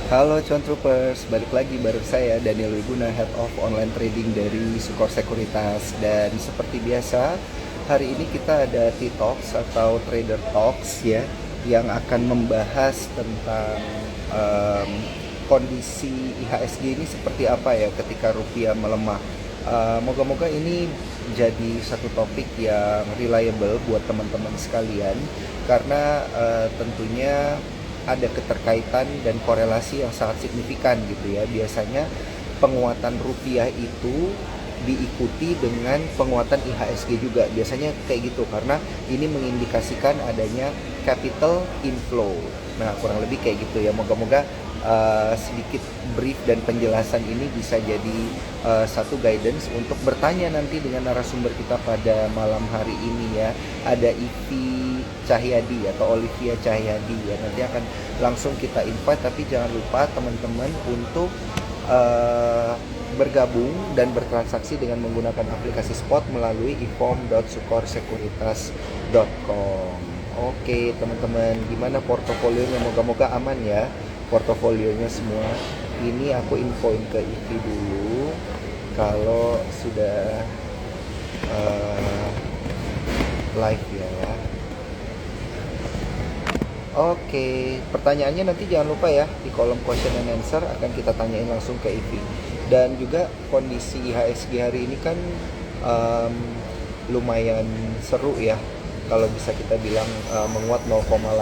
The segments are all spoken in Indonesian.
Halo Cuan Troopers, balik lagi bareng saya Daniel Wiguna, Head of Online Trading dari Sukor Sekuritas. Dan seperti biasa, hari ini kita ada T-Talks atau Trader Talks ya, yang akan membahas tentang em, kondisi IHSG ini seperti apa ya ketika rupiah melemah. Moga-moga ini jadi satu topik yang reliable buat teman-teman sekalian karena tentunya ada keterkaitan dan korelasi yang sangat signifikan gitu ya. Biasanya penguatan rupiah itu diikuti dengan penguatan IHSG juga. Biasanya kayak gitu karena ini mengindikasikan adanya capital inflow. Nah, kurang lebih kayak gitu ya. Moga-moga sedikit brief dan penjelasan ini bisa jadi satu guidance untuk bertanya nanti dengan narasumber kita pada malam hari ini ya. Ada Ivi Cahyadi atau Olivia Cahyadi ya, nanti akan langsung kita invite, tapi jangan lupa teman-teman untuk uh, bergabung dan bertransaksi dengan menggunakan aplikasi spot melalui ifom.sukorsekuritas.com. Oke teman-teman, gimana portofolionya? Moga-moga aman ya portofolionya semua. Ini aku infoin ke Ivi dulu kalau sudah uh, live ya. Oke, pertanyaannya nanti jangan lupa ya di kolom question and answer akan kita tanyain langsung ke Ivi. Dan juga kondisi IHSG hari ini kan um, lumayan seru ya. Kalau bisa kita bilang menguat 0,8%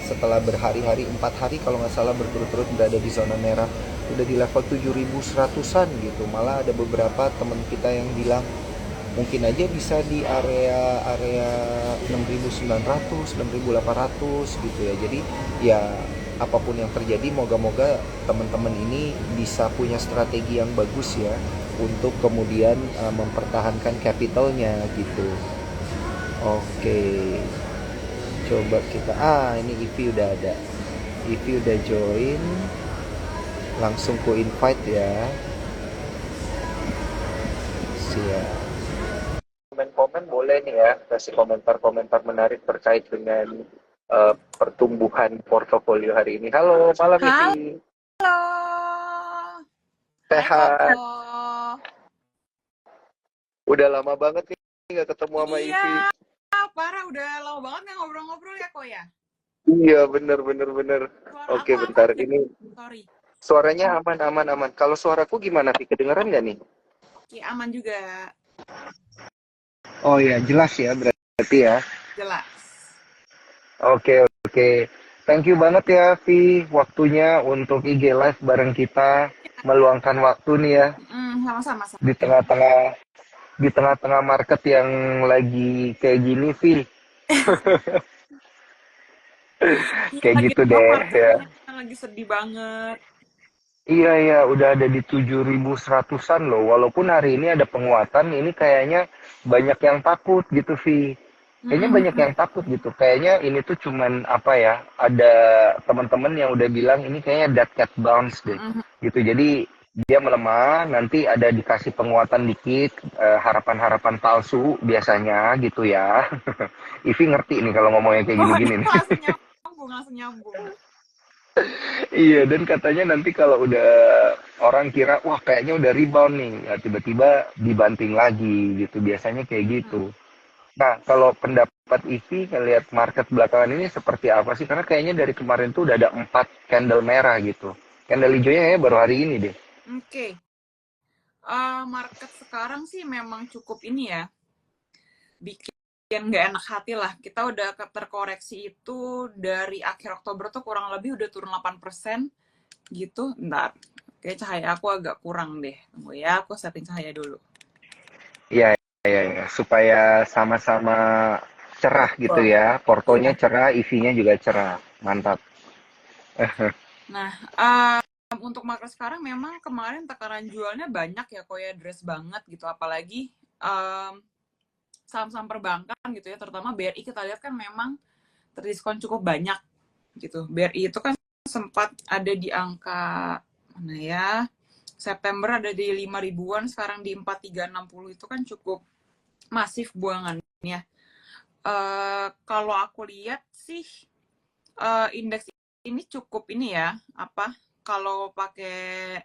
setelah berhari-hari 4 hari kalau nggak salah berturut-turut berada di zona merah. Udah di level 7.100-an gitu. Malah ada beberapa teman kita yang bilang mungkin aja bisa di area 6.900, 6.800 gitu ya. Jadi ya apapun yang terjadi, moga-moga teman-teman ini bisa punya strategi yang bagus ya untuk kemudian mempertahankan capitalnya gitu. Oke, coba kita ini Ivi udah ada. Ivi udah join, langsung ku invite ya. Siap. Komen-komen boleh nih ya, kasih komentar-komentar menarik terkait dengan pertumbuhan portofolio hari ini. Halo, malam Halo, Ivi. hai Koko. Sehat. Udah lama banget nih nggak ketemu sama Iya, Ivi. parah udah lama banget nggak ngobrol-ngobrol ya kok ya. Iya, bener, bener, bener. Suara Oke, aku aman bentar. nggak? Ini Sorry. suaranya aman, aman, aman. Kalau suaraku gimana, Vi? Kedengeran nggak nih? Oke, aman juga. Oh iya, jelas ya berarti ya. Jelas. Oke, oke. Thank you banget ya, Vi. Waktunya untuk IG Live bareng kita. Meluangkan waktu nih ya. Sama-sama. Di tengah-tengah di tengah-tengah market yang lagi kayak gini, Vi. Iya, Kayak lagi gitu down deh ya. marketnya, lagi sedih banget. Iya, iya, udah ada di 7.100-an loh. Walaupun hari ini ada penguatan, ini kayaknya banyak yang takut gitu, Vi. Kayaknya Mm-mm, banyak yang takut gitu. Kayaknya ini tuh cuman apa ya, ada teman-teman yang udah bilang ini kayaknya dead cat bounce deh. mm-mm. Gitu. Jadi dia melemah, nanti ada dikasih penguatan dikit, harapan-harapan palsu biasanya gitu ya. Ivi ngerti nih kalau ngomongnya kayak Wah, gini-gini nih. langsung nyambung, langsung nyambung. Iya, dan katanya nanti kalau udah orang kira, wah kayaknya udah rebound nih, ya, tiba-tiba dibanting lagi gitu. Biasanya kayak Mm-mm. gitu. Nah, kalau pendapat Ivi ngelihat market belakangan ini seperti apa sih? Karena kayaknya dari kemarin tuh udah ada 4 candle merah gitu. Candle hijaunya ya baru hari ini deh. Oke. Market sekarang sih memang cukup ini ya, bikin nggak enak hati lah. Kita udah terkoreksi itu dari akhir Oktober tuh kurang lebih udah turun 8% gitu. Ntar, kayak cahaya aku agak kurang deh. Tunggu ya, aku setting cahaya dulu. Iya, iya, iya. Supaya sama-sama cerah gitu Betul. ya. Portonya Iya. cerah, EV-nya juga cerah. Mantap. Nah, untuk market sekarang memang kemarin tekanan jualnya banyak ya, kok ya, dress banget gitu. Apalagi um, saham-saham perbankan gitu ya, terutama BRI kita lihat kan memang terdiskon cukup banyak gitu. BRI itu kan sempat ada di angka mana ya? September ada di 5 ribuan, sekarang di 4.360, itu kan cukup masif buangannya. Kalau aku lihat sih indeks ini cukup ini ya, apa, kalau pakai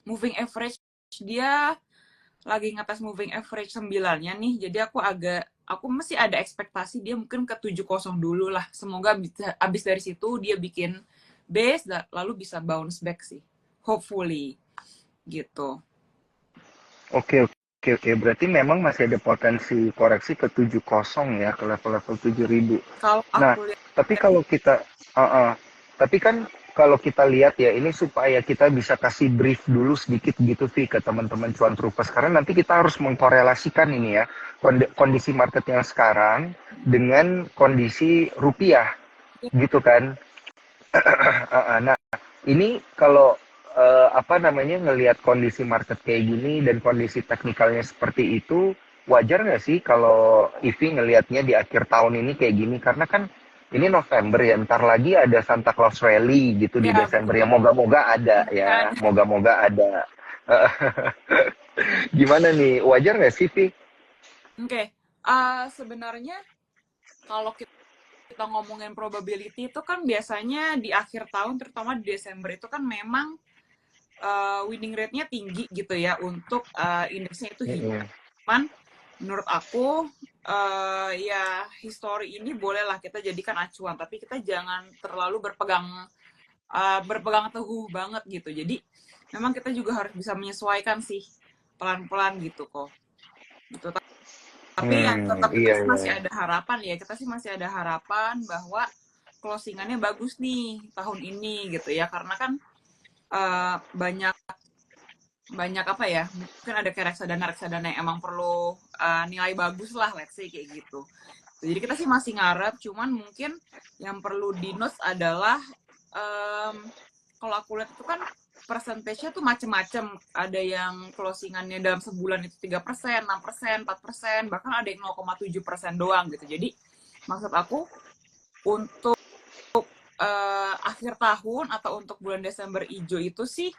moving average dia lagi ngetes moving average 9-nya nih. Jadi aku masih ada ekspektasi dia mungkin ke 70 dulu lah. Semoga bisa abis dari situ dia bikin base lalu bisa bounce back sih. Hopefully gitu. Oke, oke, oke. Berarti memang masih ada potensi koreksi ke 70 ya, ke level-level 7.000. Kalau Nah, aku lihat tapi kalau kita, tapi kan kalau kita lihat ya, ini supaya kita bisa kasih brief dulu sedikit gitu, Vi, ke teman-teman cuan trupes. Karena nanti kita harus mengkorelasikan ini ya, kondisi market yang sekarang dengan kondisi rupiah, gitu kan. Nah, ini kalau apa namanya ngelihat kondisi market kayak gini dan kondisi teknikalnya seperti itu, wajar nggak sih kalau Ivi ngelihatnya di akhir tahun ini kayak gini? Karena kan ini November ya, ntar lagi ada Santa Claus Rally gitu di ya Desember betul. ya. Moga-moga ada ya, Ada. moga-moga ada. Gimana nih, wajar nggak sih, Vi? Oke. Sebenarnya kalau kita ngomongin probability itu kan biasanya di akhir tahun terutama di Desember itu kan memang winning rate-nya tinggi gitu ya untuk indeksnya itu hijau. Mm-mm. Cuman menurut aku ya history ini bolehlah kita jadikan acuan, tapi kita jangan terlalu berpegang teguh banget gitu. Jadi memang kita juga harus bisa menyesuaikan sih pelan-pelan gitu kok. Gitu. Tapi yang tetap kita Iya, sih iya, masih iya. ada harapan ya. Kita sih masih ada harapan bahwa closingannya bagus nih tahun ini gitu ya. Karena kan banyak banyak apa ya, mungkin ada kayak reksadana yang emang perlu nilai bagus lah, let's say kayak gitu. Jadi kita sih masih ngarep, cuman mungkin yang perlu di notes adalah kalau aku lihat itu kan persentasenya tuh macem-macem. Ada yang closingannya dalam sebulan itu 3%, 6%, 4%, bahkan ada yang 0,7% doang gitu. Jadi maksud aku untuk akhir tahun atau untuk bulan Desember hijau itu sih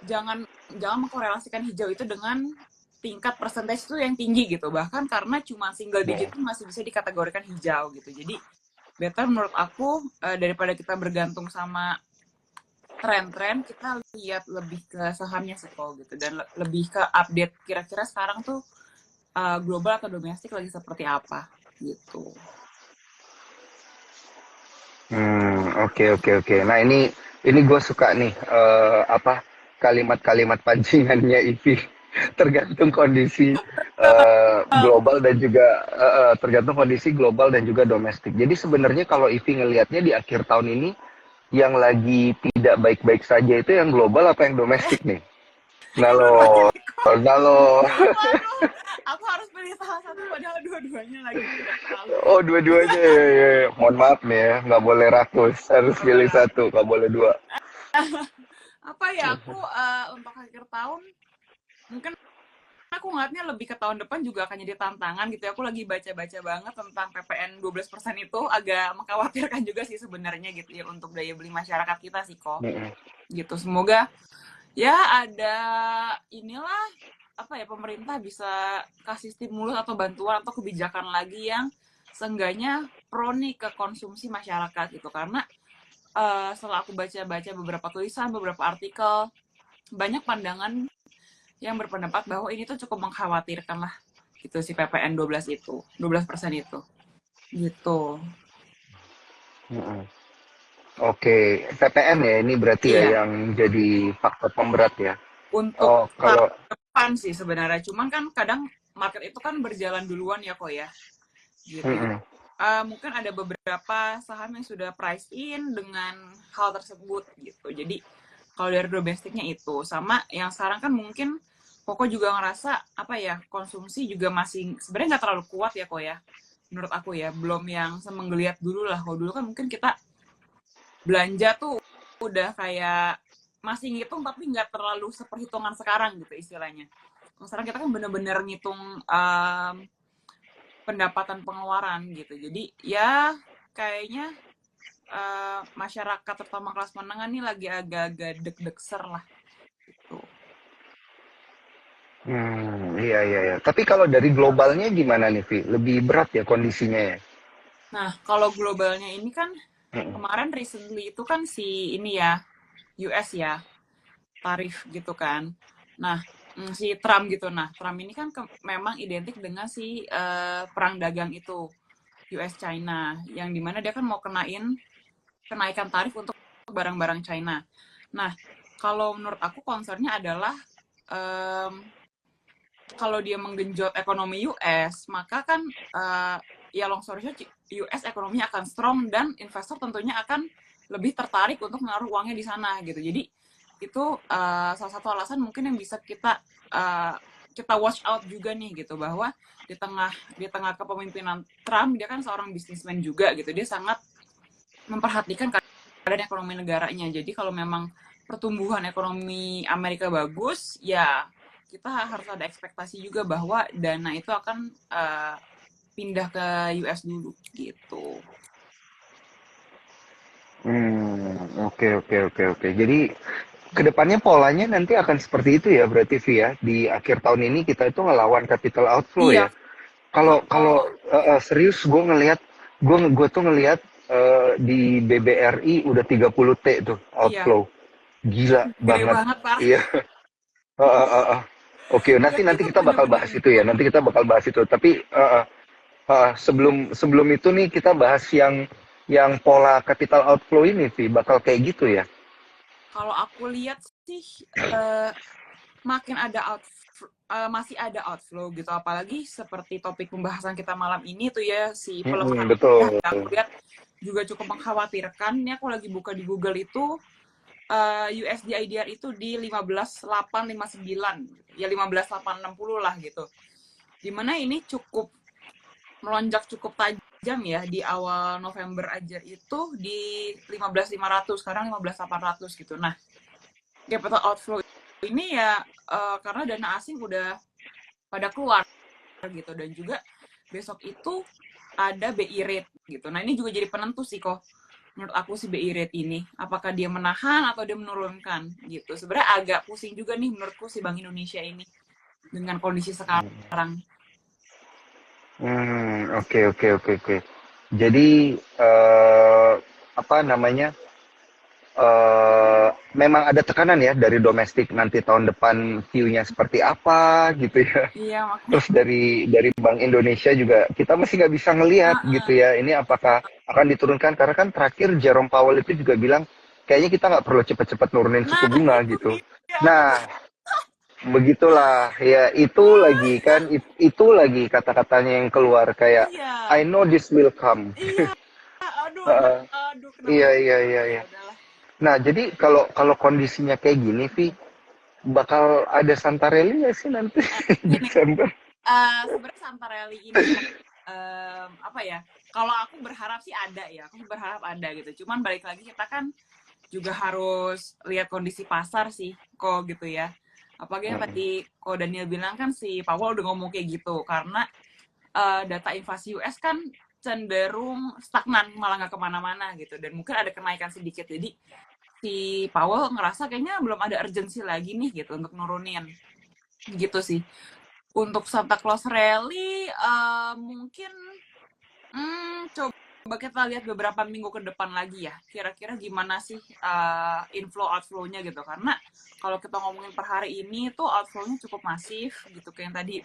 jangan mengkorelasikan hijau itu dengan tingkat persentase itu yang tinggi gitu. Bahkan karena cuma single digit pun masih bisa dikategorikan hijau gitu. Jadi better menurut aku daripada kita bergantung sama tren-tren, kita lihat lebih ke sahamnya sih kok gitu, dan lebih ke update kira-kira sekarang tuh global atau domestik lagi seperti apa gitu. Oke, oke, oke. Nah, ini gue suka nih apa kalimat-kalimat pancingannya Ivi. Tergantung kondisi global dan juga tergantung kondisi global dan juga domestik. Jadi sebenarnya kalau Ivi ngelihatnya di akhir tahun ini yang lagi tidak baik-baik saja itu yang global apa yang domestik nih? Nah lo, Dua-duanya kok. nah lo. Waduh, aku harus pilih salah satu padahal dua-duanya lagi tidak terlalu Oh, baik. dua-duanya ya, ya, ya. Mohon maaf nih ya, nggak boleh rakus, harus pilih Boleh. satu, nggak boleh dua. Apa ya, aku untuk akhir tahun mungkin aku ngeliatnya lebih ke tahun depan juga akan jadi tantangan gitu ya. Aku lagi baca-baca banget tentang PPN 12% itu, agak mengkhawatirkan juga sih sebenarnya gitu ya untuk daya beli masyarakat kita sih kok. Gitu. Semoga ya ada inilah apa ya, pemerintah bisa kasih stimulus atau bantuan atau kebijakan lagi yang seenggaknya pro nih ke konsumsi masyarakat gitu. Karena setelah aku baca-baca beberapa tulisan, beberapa artikel, banyak pandangan yang berpendapat bahwa ini tuh cukup mengkhawatirkan lah gitu si PPN 12% itu gitu. Oke, PPN ya ini berarti ya Iya, yang jadi faktor pemberat ya. untuk Oh, tahun kalau depan sih sebenarnya, cuman kan kadang market itu kan berjalan duluan ya kok ya gitu. Jadi mungkin ada beberapa saham yang sudah price in dengan hal tersebut gitu. Jadi kalau dari domestiknya itu sama yang sekarang kan mungkin Koko juga ngerasa apa ya, konsumsi juga masih sebenarnya nggak terlalu kuat ya kok ya, menurut aku ya, belum yang semenggeliat dulu lah. Kalau dulu kan mungkin kita belanja tuh udah kayak masih ngitung tapi nggak terlalu seperhitungan sekarang gitu istilahnya. Sekarang kita kan bener-bener ngitung pendapatan pengeluaran gitu. Jadi ya kayaknya masyarakat terutama kelas menengah nih lagi agak-agak deg-degser lah gitu. iya, iya, iya. Tapi kalau dari globalnya gimana nih, Vi? Lebih berat ya kondisinya ya? Nah, kalau globalnya ini kan Mm-mm. kemarin recently itu kan si ini ya, US ya, tarif gitu kan. Nah, si Trump gitu. Nah, Trump ini kan memang identik dengan si perang dagang itu, US China, yang dimana dia kan mau kenaikan tarif untuk barang-barang China. Nah, kalau menurut aku concernnya adalah em, kalau dia menggenjot ekonomi US, maka kan ya long story short, US ekonominya akan strong dan investor tentunya akan lebih tertarik untuk menaruh uangnya di sana gitu. Jadi itu salah satu alasan mungkin yang bisa kita watch out juga nih gitu, bahwa di tengah kepemimpinan Trump, dia kan seorang bisnismen juga gitu. Dia sangat memperhatikan keadaan ekonomi negaranya. Jadi kalau memang pertumbuhan ekonomi Amerika bagus, ya kita harus ada ekspektasi juga bahwa dana itu akan pindah ke US dulu gitu. Oke, oke, oke, oke. Jadi kedepannya polanya nanti akan seperti itu ya, berarti Via. Di akhir tahun ini kita itu ngelawan capital outflow Iya, ya. Kalau kalau kalau serius gue tuh ngelihat di BBRI udah 30 T tuh iya outflow. Gila gede banget. banget parah. Iya. Heeh, heeh. Oke, Ya nanti nanti itu kita bakal bener-bener bahas itu ya. ngikut. Nanti kita bakal bahas itu. Tapi sebelum sebelum itu nih kita bahas yang pola capital outflow ini, Vi, bakal kayak gitu ya. Kalau aku lihat sih makin ada masih ada outflow gitu, apalagi seperti topik pembahasan kita malam ini tuh ya, si pelemahan rupiah Betul. ya, aku lihat juga cukup mengkhawatirkan. Ini aku lagi buka di Google itu USD IDR itu di 15.859 ya, 15.860 lah gitu, dimana ini cukup melonjak cukup tajam ya. Di awal November aja itu di 15.500, sekarang 15.800 gitu. Nah, capital outflow ini ya karena dana asing udah pada keluar gitu, dan juga besok itu ada BI rate gitu. Nah, ini juga jadi penentu sih kok menurut aku si BI rate ini, apakah dia menahan atau dia menurunkan gitu. Sebenarnya agak pusing juga nih menurutku si Bank Indonesia ini dengan kondisi sekarang. Oke, oke, oke, oke. Jadi apa namanya? Memang ada tekanan ya dari domestik nanti tahun depan view-nya seperti apa gitu ya. Iya makanya. Terus dari Bank Indonesia juga kita masih nggak bisa ngelihat gitu ya. Ini apakah akan diturunkan karena kan terakhir Jerome Powell itu juga bilang kayaknya kita nggak perlu cepat-cepat nurunin suku Nah bunga itu gitu. dia. Nah, begitulah ya itu lagi kan itu lagi kata-katanya yang keluar kayak Iya, I know this will come. iya, aduh, Heeh. aduh, kenapa Iya, sih? iya, iya, Ya iya. udahlah. Nah, jadi kalau kalau kondisinya kayak gini, Vi, bakal ada Santarelli nggak sih nanti Gini, Desember? sebenarnya Santarelli ini kan apa ya? Kalau aku berharap sih ada ya, aku berharap ada gitu. Cuman balik lagi kita kan juga harus lihat kondisi pasar sih, kok gitu ya. Apalagi yang tadi kok Daniel bilang kan si Powell udah ngomong kayak gitu, karena data inflasi US kan cenderung stagnan, malah nggak kemana-mana gitu, dan mungkin ada kenaikan sedikit. Jadi si Powell ngerasa kayaknya belum ada urgensi lagi nih gitu untuk nurunin gitu sih. Untuk Santa Claus Rally mungkin coba kita lihat beberapa minggu ke depan lagi ya, kira-kira gimana sih inflow outflow-nya gitu. Karena kalau kita ngomongin per hari ini tuh outflow-nya cukup masif gitu, kayak yang tadi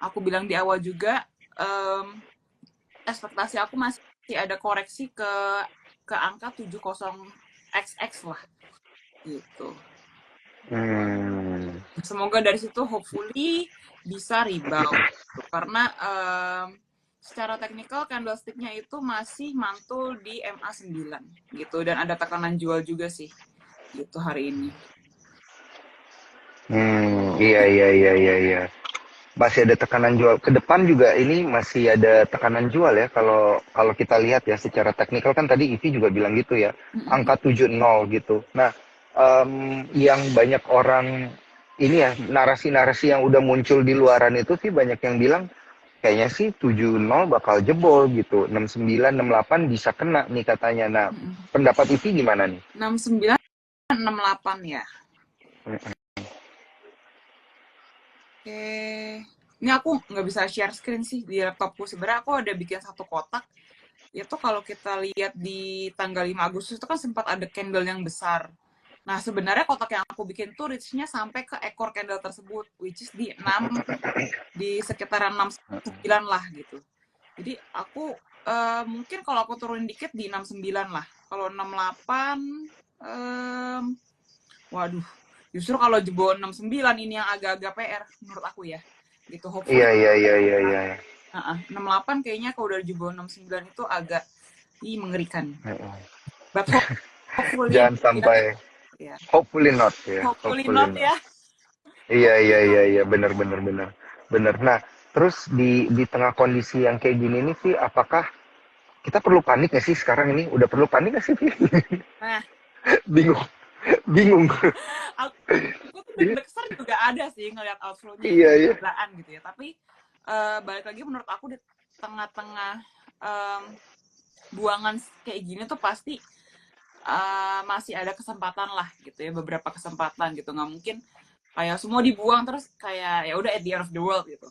aku bilang di awal juga. Ekspektasi aku masih ada koreksi ke angka 70XX lah gitu. Hmm, Semoga dari situ hopefully bisa rebound gitu. Karena secara teknikal candlestick-nya itu masih mantul di MA9 gitu, dan ada tekanan jual juga sih gitu hari ini. iya, iya, iya, iya, iya. Masih ada tekanan jual. Ke depan juga ini masih ada tekanan jual ya. Kalau kalau kita lihat ya secara teknikal kan tadi Ivi juga bilang gitu ya. Mm-mm. Angka 70 gitu. Nah, yang banyak orang ini ya narasi-narasi yang udah muncul di luaran itu sih banyak yang bilang kayaknya sih 70 bakal jebol gitu. 69, 68 bisa kena nih katanya. Nah, Mm-mm. pendapat Ivi gimana nih? 69, 68 ya. Oke. Ini aku nggak bisa share screen sih di laptopku. Sebenarnya aku ada bikin satu kotak. itu kalau kita lihat di tanggal 5 Agustus itu kan sempat ada candle yang besar. Nah, sebenarnya kotak yang aku bikin tuh reach-nya sampai ke ekor candle tersebut, which is di 6, di sekitaran 69 lah gitu. Jadi aku mungkin kalau aku turun dikit di 69 lah. Kalau 68, waduh, justru kalau jebol 69 ini yang agak-agak PR menurut aku ya. Gitu, hopefully. Iya. 68 kayaknya kalau udah jebol 69 itu agak mengerikan. But hopefully Jangan sampai, ya. hopefully not ya, Hopefully not ya. Iya, bener. Nah, terus di tengah kondisi yang kayak gini nih sih, apakah kita perlu panik nggak sih sekarang ini? Udah perlu panik nggak sih, Vi? Nah, Bingung, bingung. aku tuh deg-degan juga ada sih ngelihat outflow-nya Iya, iya. gila-gilaan gitu ya. Tapi balik lagi menurut aku di tengah-tengah buangan kayak gini tuh pasti masih ada kesempatan lah gitu ya, beberapa kesempatan gitu. Nggak mungkin kayak semua dibuang terus kayak ya udah at the end of the world gitu.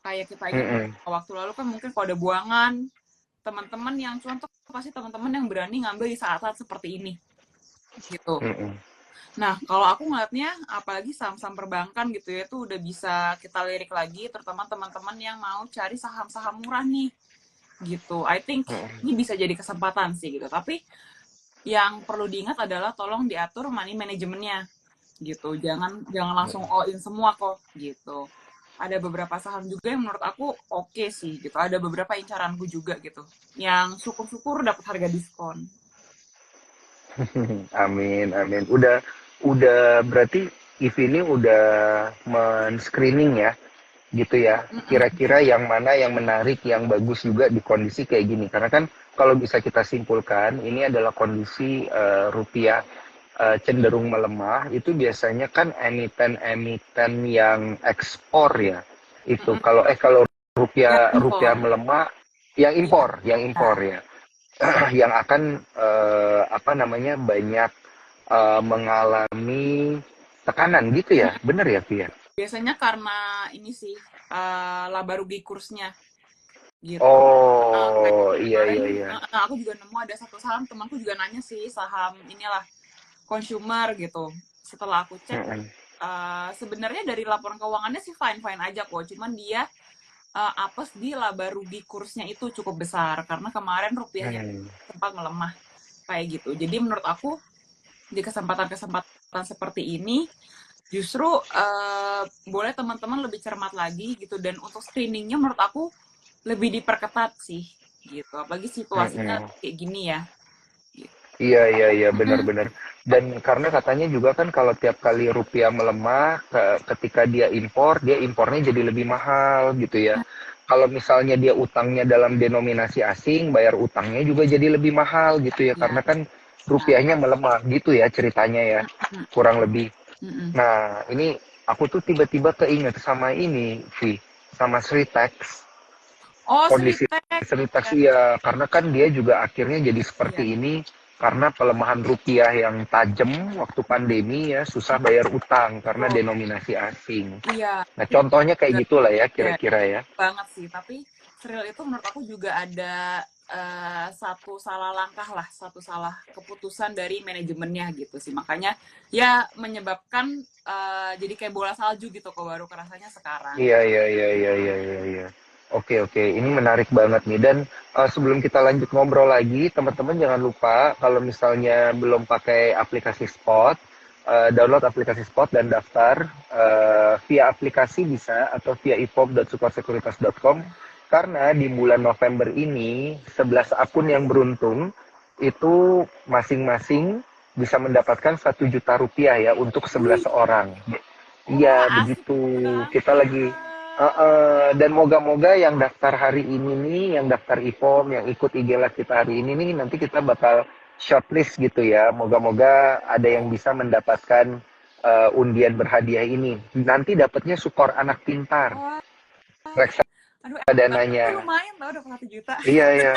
Kayak kita ingat waktu lalu kan mungkin kalau ada buangan, teman-teman yang cuan tuh pasti teman-teman yang berani ngambil di saat-saat seperti ini gitu. Nah, kalau aku ngeliatnya apalagi saham-saham perbankan gitu ya, itu udah bisa kita lirik lagi, terutama teman-teman yang mau cari saham-saham murah nih gitu. I think ini bisa jadi kesempatan sih gitu. Tapi yang perlu diingat adalah tolong diatur money manajemennya gitu. Jangan langsung all in semua kok gitu. Ada beberapa saham juga yang menurut aku oke sih gitu. Ada beberapa incaranku juga gitu. Yang syukur-syukur dapat harga diskon. Amin. Udah berarti If ini udah men-screening ya, gitu ya. Kira-kira yang mana yang menarik, yang bagus juga di kondisi kayak gini. Karena kan kalau bisa kita simpulkan, ini adalah kondisi rupiah cenderung melemah. Itu biasanya kan emiten-emiten yang ekspor ya. Itu kalau rupiah melemah, yang impor ya. Yang akan banyak mengalami tekanan gitu ya, bener ya Via? Biasanya karena ini sih laba rugi kursnya gitu. Oh iya. Aku juga nemu ada satu saham, temanku juga nanya sih, saham inilah consumer gitu. Setelah aku cek, sebenarnya dari laporan keuangannya sih fine aja kok, cuman dia apes di laba rugi kursnya itu cukup besar karena kemarin rupiahnya sempat melemah kayak gitu. Jadi menurut aku di kesempatan seperti ini justru boleh teman-teman lebih cermat lagi gitu, dan untuk screeningnya menurut aku lebih diperketat sih gitu, apalagi situasinya kayak gini ya gitu. Iya benar. Dan karena katanya juga kan kalau tiap kali rupiah melemah, ketika dia impornya jadi lebih mahal gitu ya. Kalau misalnya dia utangnya dalam denominasi asing, bayar utangnya juga jadi lebih mahal gitu ya, karena kan rupiahnya melemah gitu ya ceritanya ya, kurang lebih. Nah, ini aku tuh tiba-tiba keinget sama ini, Vi, sama Sritex. Oh, Kondisi Sritex ya, karena kan dia juga akhirnya jadi seperti ini karena pelemahan rupiah yang tajam waktu pandemi ya, susah bayar utang karena denominasi asing. Iya. Nah, contohnya kayak gitulah ya kira-kira ya. Banget sih, tapi Sril itu menurut aku juga ada satu salah langkah lah, satu salah keputusan dari manajemennya gitu sih. Makanya ya menyebabkan jadi kayak bola salju gitu kok, baru kerasanya sekarang. Iya. Oke, ini menarik banget nih. Dan sebelum kita lanjut ngobrol lagi, teman-teman jangan lupa kalau misalnya belum pakai aplikasi Spot, download aplikasi Spot dan daftar via aplikasi bisa atau via ipop.sukorsekuritas.com, karena di bulan November ini 11 akun yang beruntung itu masing-masing bisa mendapatkan 1 juta rupiah ya untuk 11 orang. Iya, begitu. Kita lagi dan moga-moga yang daftar hari ini nih, yang daftar IPOM, yang ikut IG Live kita hari ini nih, nanti kita bakal shortlist gitu ya. Moga-moga ada yang bisa mendapatkan undian berhadiah ini. Nanti dapatnya skor anak pintar. Reksadananya. Lumayan tau, dapat 1 juta. Iya.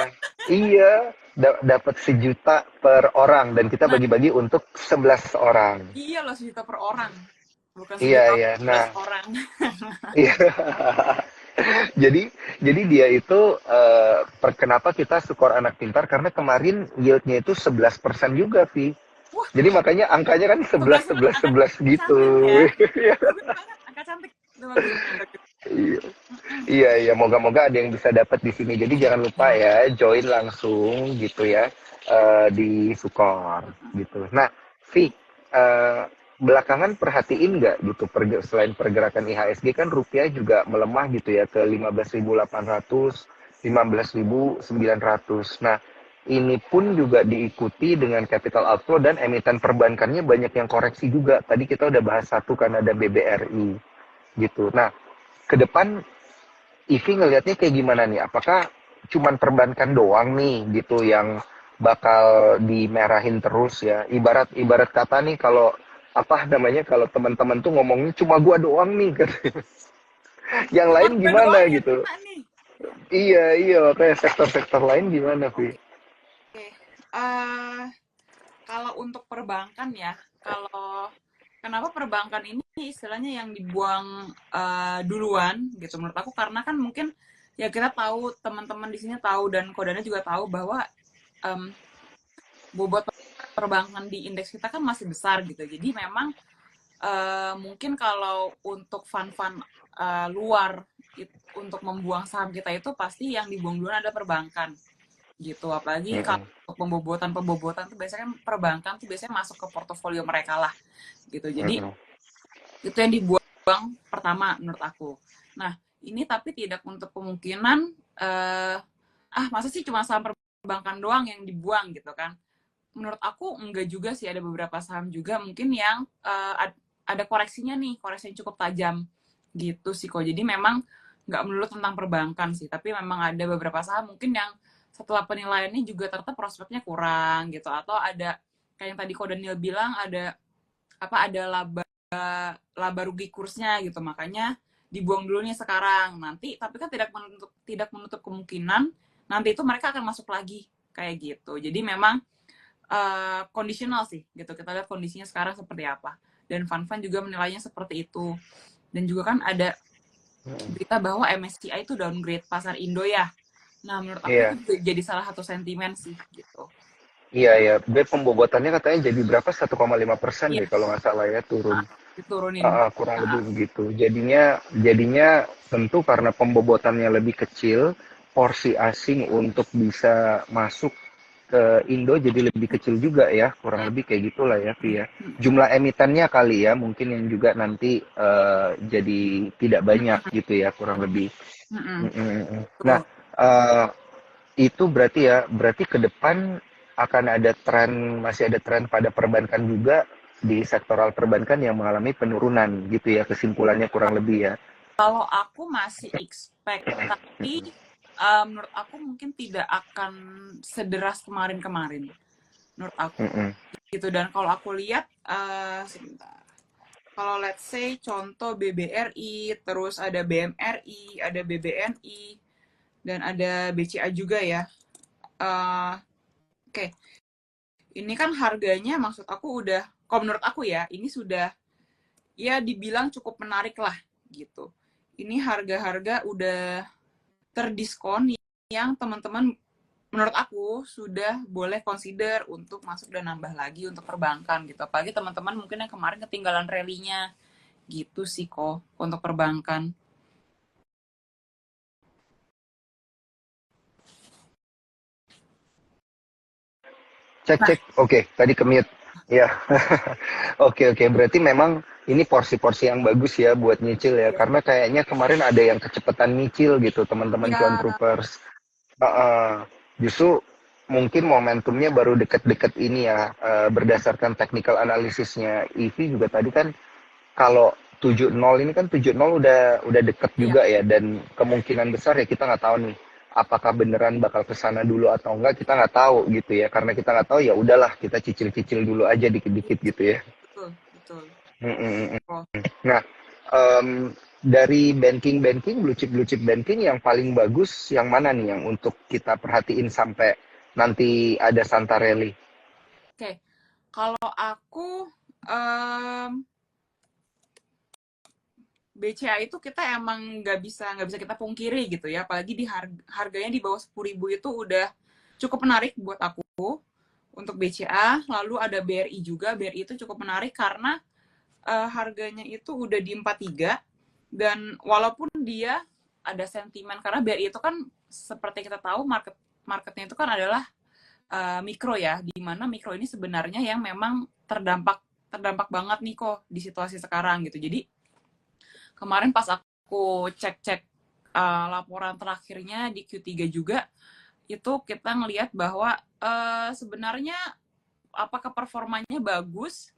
Dapat 1 juta per orang dan kita bagi-bagi untuk 11 orang. Iya loh, 1 juta per orang. Bukan Iya. Nah, orang. iya. Jadi jadi dia itu kenapa kita skor anak pintar karena kemarin yieldnya itu 11% juga, Vi. Wah, Jadi makanya angkanya kan 11 11 11 angka 11 gitu. cantik ya. Bagus banget, angka cantik. Itu bagus. Bagus. Iya. Mm-mm. Iya, iya, moga-moga ada yang bisa dapat di sini. Jadi jangan lupa Ya. ya, join langsung gitu ya di Sukor Mm-mm. gitu. Nah, Vi, eh, belakangan perhatiin nggak gitu, selain pergerakan IHSG kan rupiah juga melemah gitu ya ke 15.800, 15.900. Nah, ini pun juga diikuti dengan capital outflow dan emiten perbankannya banyak yang koreksi juga. Tadi kita udah bahas satu kan ada BBRI gitu. Nah, ke depan Ivi ngelihatnya kayak gimana nih? Apakah cuman perbankan doang nih gitu yang bakal dimerahin terus ya? Ibarat ibarat kata nih kalau apa namanya kalau teman-teman tuh ngomongnya cuma gua doang nih katanya. Yang Cuma lain gue gimana doang yang gitu? kena nih. Iya iya kayak sektor-sektor lain gimana Vi? Oke. eh Kalau untuk perbankan ya, kalau kenapa perbankan ini istilahnya yang dibuang duluan gitu menurut aku karena kan mungkin ya kita tahu teman-teman di sini tahu dan Kodana juga tahu bahwa em, bobot perbankan di indeks kita kan masih besar gitu. Jadi memang mungkin kalau untuk fund-fund luar untuk membuang saham kita itu pasti yang dibuang duluan ada perbankan gitu. Apalagi kalau Mm-mm, pembobotan tuh biasanya kan perbankan tuh biasanya masuk ke portofolio mereka lah gitu. Jadi mm-mm. itu yang dibuang pertama menurut aku. Nah, ini tapi tidak untuk kemungkinan eh masa sih cuma saham perbankan doang yang dibuang gitu kan. Menurut aku enggak juga sih, ada beberapa saham juga mungkin yang ada koreksinya nih, koreksi yang cukup tajam gitu sih kok. Jadi memang nggak melulu tentang perbankan sih, tapi memang ada beberapa saham mungkin yang setelah penilaiannya juga tetap prospeknya kurang gitu, atau ada kayak yang tadi kok Daniel bilang ada ada laba laba rugi kursnya gitu, makanya dibuang dulu nih sekarang. Nanti tapi kan tidak menutup kemungkinan nanti itu mereka akan masuk lagi kayak gitu. Jadi memang conditional sih gitu, kita lihat kondisinya sekarang seperti apa, dan Fan juga menilainya seperti itu. Dan juga kan ada berita bahwa MSCI itu downgrade pasar Indo ya. Nah menurut aku itu Iya. juga jadi salah satu sentimen sih gitu. Iya ya, pembobotannya katanya jadi berapa 1,5% deh kalau Yes. nggak salah ya turun. Diturunin. Kurang lebih begitu. Jadinya tentu karena pembobotannya lebih kecil, porsi asing untuk bisa masuk ke Indo jadi lebih kecil juga ya, kurang lebih kayak gitulah ya, Vi ya. Jumlah emitennya kali ya, mungkin yang juga nanti jadi tidak banyak gitu ya, kurang lebih. Mm, mm, mm, mm. Nah, Tuh. eh, itu berarti ya, berarti ke depan akan ada tren, masih ada tren pada perbankan juga di sektoral perbankan yang mengalami penurunan gitu ya, kesimpulannya kurang lebih ya. Kalau aku masih expect, tapi menurut aku mungkin tidak akan sederas kemarin-kemarin. Menurut aku Mm-mm. gitu. Dan kalau aku lihat sebentar. Kalau let's say contoh BBRI, terus ada BMRI, ada BBNI, dan ada BCA juga ya. Oke, ini kan harganya maksud aku udah, kalau menurut aku ya, ini sudah ya dibilang cukup menarik lah gitu. Ini harga-harga udah terdiskon yang teman-teman menurut aku sudah boleh consider untuk masuk dan nambah lagi untuk perbankan gitu. Apalagi teman-teman mungkin yang kemarin ketinggalan rally-nya gitu sih kok untuk perbankan. Cek Nah, cek, oke, tadi ke mute. Ya, oke oke, berarti memang ini porsi-porsi yang bagus ya buat nyicil ya, ya, karena kayaknya kemarin ada yang kecepatan nyicil gitu teman-teman cuan ya troopers. Justru mungkin momentumnya baru deket-deket ini ya, berdasarkan technical analisisnya EV juga tadi kan kalau 70 ini kan 70 udah deket iya, juga ya dan kemungkinan besar ya kita nggak tahu nih apakah beneran bakal ke sana dulu atau enggak kita nggak tahu gitu ya karena kita nggak tahu ya udahlah kita cicil-cicil dulu aja dikit-dikit gitu ya. betul, betul. Mm-mm. Oh, Nah, dari banking blue chip banking yang paling bagus yang mana nih yang untuk kita perhatiin sampai nanti ada Santarelli? oke, kalau aku em, BCA itu kita emang nggak bisa kita pungkiri gitu ya, apalagi di harganya di bawah 10.000 itu udah cukup menarik buat aku untuk BCA. Lalu ada BRI juga, BRI itu cukup menarik karena harganya itu udah di 43, dan walaupun dia ada sentimen karena BRI itu kan seperti kita tahu marketnya itu kan adalah mikro ya, di mana mikro ini sebenarnya yang memang terdampak banget nih kok di situasi sekarang gitu. Jadi kemarin pas aku cek-cek laporan terakhirnya di Q3 juga, itu kita ngelihat bahwa sebenarnya apakah performanya bagus,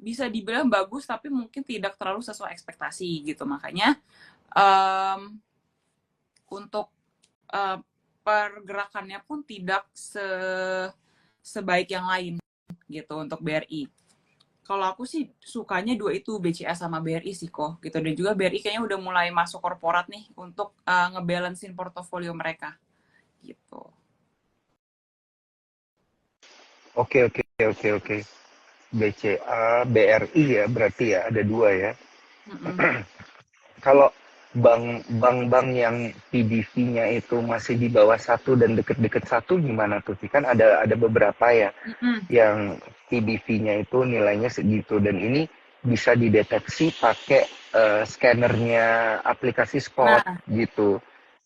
bisa dibilang bagus, tapi mungkin tidak terlalu sesuai ekspektasi gitu. Makanya untuk pergerakannya pun tidak sebaik yang lain gitu untuk BRI. Kalau aku sih sukanya dua itu, BCA sama BRI sih kok gitu. Dan juga BRI kayaknya udah mulai masuk korporat nih untuk ngebalancein portofolio mereka gitu. Oke, oke, oke, oke. BCA, BRI ya, berarti ya ada dua ya. Kalau bank-bank yang PBV-nya itu masih di bawah satu dan deket-deket satu gimana tuh? Kan ada beberapa ya yang PBV-nya itu nilainya segitu, dan ini bisa dideteksi pakai scannernya aplikasi Spot Nah, gitu.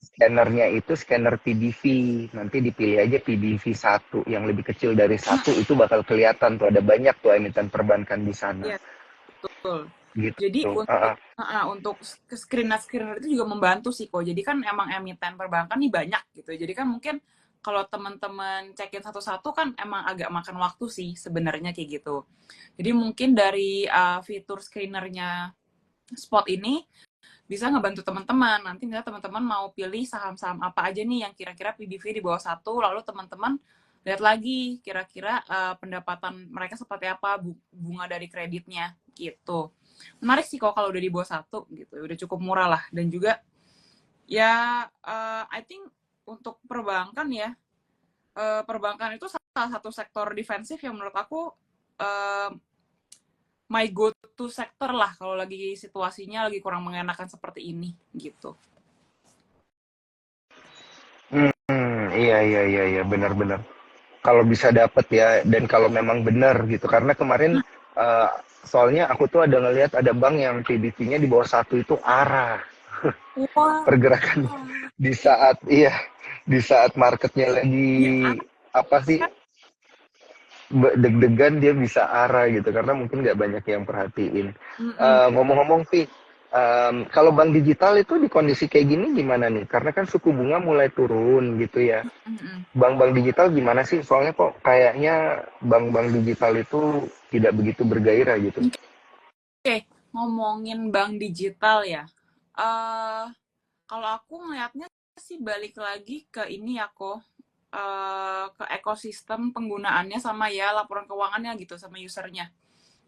Scannernya itu scanner PBV, nanti dipilih aja PBV 1 yang lebih kecil dari satu, itu bakal kelihatan tuh ada banyak tuh emiten perbankan di sana iya betul. Jadi gitu. untuk screener itu juga membantu sih kok. Jadi kan emang emiten perbankan nih banyak gitu. Jadi kan mungkin kalau teman-teman cekin satu-satu kan emang agak makan waktu sih sebenarnya kayak gitu. Jadi mungkin dari fitur screenernya Spot ini bisa ngebantu teman-teman. Nanti misalnya teman-teman mau pilih saham-saham apa aja nih yang kira-kira PBV di bawah satu, lalu teman-teman lihat lagi kira-kira pendapatan mereka seperti apa, bunga dari kreditnya gitu. Menarik sih kok kalau udah di bawah satu gitu, udah cukup murah lah. Dan juga ya I think untuk perbankan ya, perbankan itu salah satu sektor defensif yang menurut aku my go to sector lah kalau lagi situasinya lagi kurang mengenakan seperti ini gitu. Iya, iya, iya, iya, benar-benar. Kalau bisa dapet ya, dan kalau memang benar gitu. Karena kemarin eh, soalnya aku tuh ada ngelihat ada bank yang PBV-nya di bawah satu itu arah Wah, pergerakan di saat iya di saat marketnya ya lagi apa sih kan. deg-degan dia bisa arah gitu karena mungkin nggak banyak yang perhatiin. Mm-mm. Ngomong-ngomong Vi, kalau bank digital itu di kondisi kayak gini gimana nih? Karena kan suku bunga mulai turun gitu ya. Mm-mm. Bank-bank digital gimana sih? Soalnya kok kayaknya bank-bank digital itu tidak begitu bergairah gitu. Oke, ngomongin bank digital ya. eh Kalau aku ngelihatnya sih balik lagi ke ini ya kok, ke ekosistem penggunaannya sama ya laporan keuangannya gitu sama usernya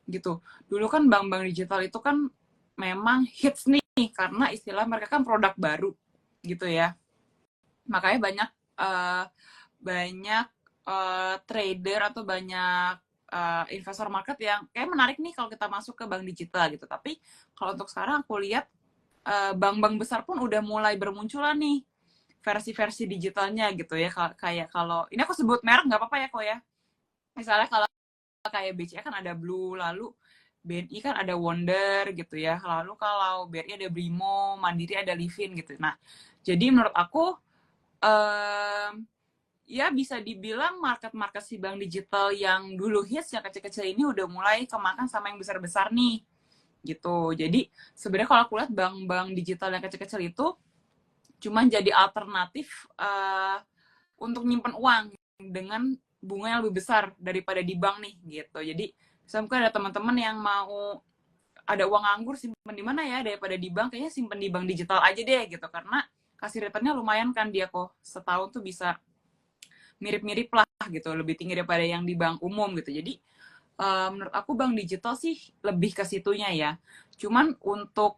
gitu. Dulu kan bank-bank digital itu kan memang hits nih karena istilah mereka kan produk baru gitu ya. Makanya uh, banyak trader atau banyak investor market yang kayak menarik nih kalau kita masuk ke bank digital gitu. Tapi kalau untuk sekarang aku lihat bank-bank besar pun udah mulai bermunculan nih versi-versi digitalnya gitu ya. Kayak kalau ini aku sebut merek nggak apa-apa ya kok ya. Misalnya kalau kayak BCA kan ada Blue, lalu BNI kan ada Wonder gitu ya. Lalu kalau BRI ada Brimo, Mandiri ada Livin gitu. Nah, jadi menurut aku ya bisa dibilang market-market si bank digital yang dulu hits yang kecil-kecil ini udah mulai kemakan sama yang besar-besar nih gitu. Jadi sebenarnya kalau aku lihat bank-bank digital yang kecil-kecil itu cuma jadi alternatif untuk nyimpen uang dengan bunga yang lebih besar daripada di bank nih gitu. Jadi misalnya mungkin ada teman-teman yang mau ada uang nganggur simpen di mana ya daripada di bank, kayaknya simpen di bank digital aja deh gitu, karena kasih returnnya lumayan kan dia kok setahun tuh bisa mirip-mirip lah gitu, lebih tinggi daripada yang di bank umum gitu. Jadi menurut aku bank digital sih lebih ke situnya ya. Cuman untuk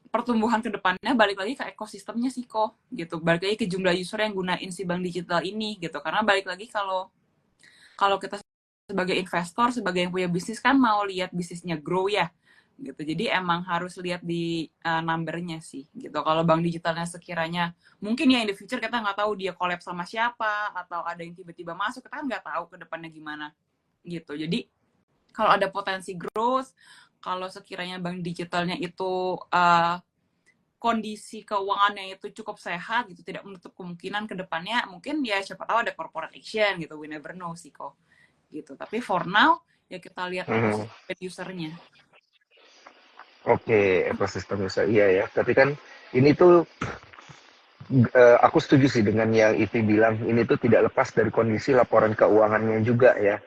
pertumbuhan ke depannya balik lagi ke ekosistemnya sih kok gitu. Balik lagi ke jumlah user yang gunain si bank digital ini gitu. Karena balik lagi kalau kalau kita sebagai investor, sebagai yang punya bisnis kan mau lihat bisnisnya grow ya. gitu. Jadi emang harus lihat di numbernya sih gitu. Kalau bank digitalnya sekiranya mungkin ya in the future kita nggak tahu dia collab sama siapa atau ada yang tiba-tiba masuk, kita kan nggak tahu ke depannya gimana gitu. Jadi kalau ada potensi growth, kalau sekiranya bank digitalnya itu kondisi keuangannya itu cukup sehat gitu, tidak menutup kemungkinan ke depannya mungkin ya siapa tahu ada corporate action gitu, we never know sih kok gitu. Tapi for now ya kita lihat ekosistem usernya. Oke, ekosistem user iya ya. Tapi kan ini tuh aku setuju sih dengan yang Ivi bilang. Ini tuh tidak lepas dari kondisi laporan keuangannya juga ya.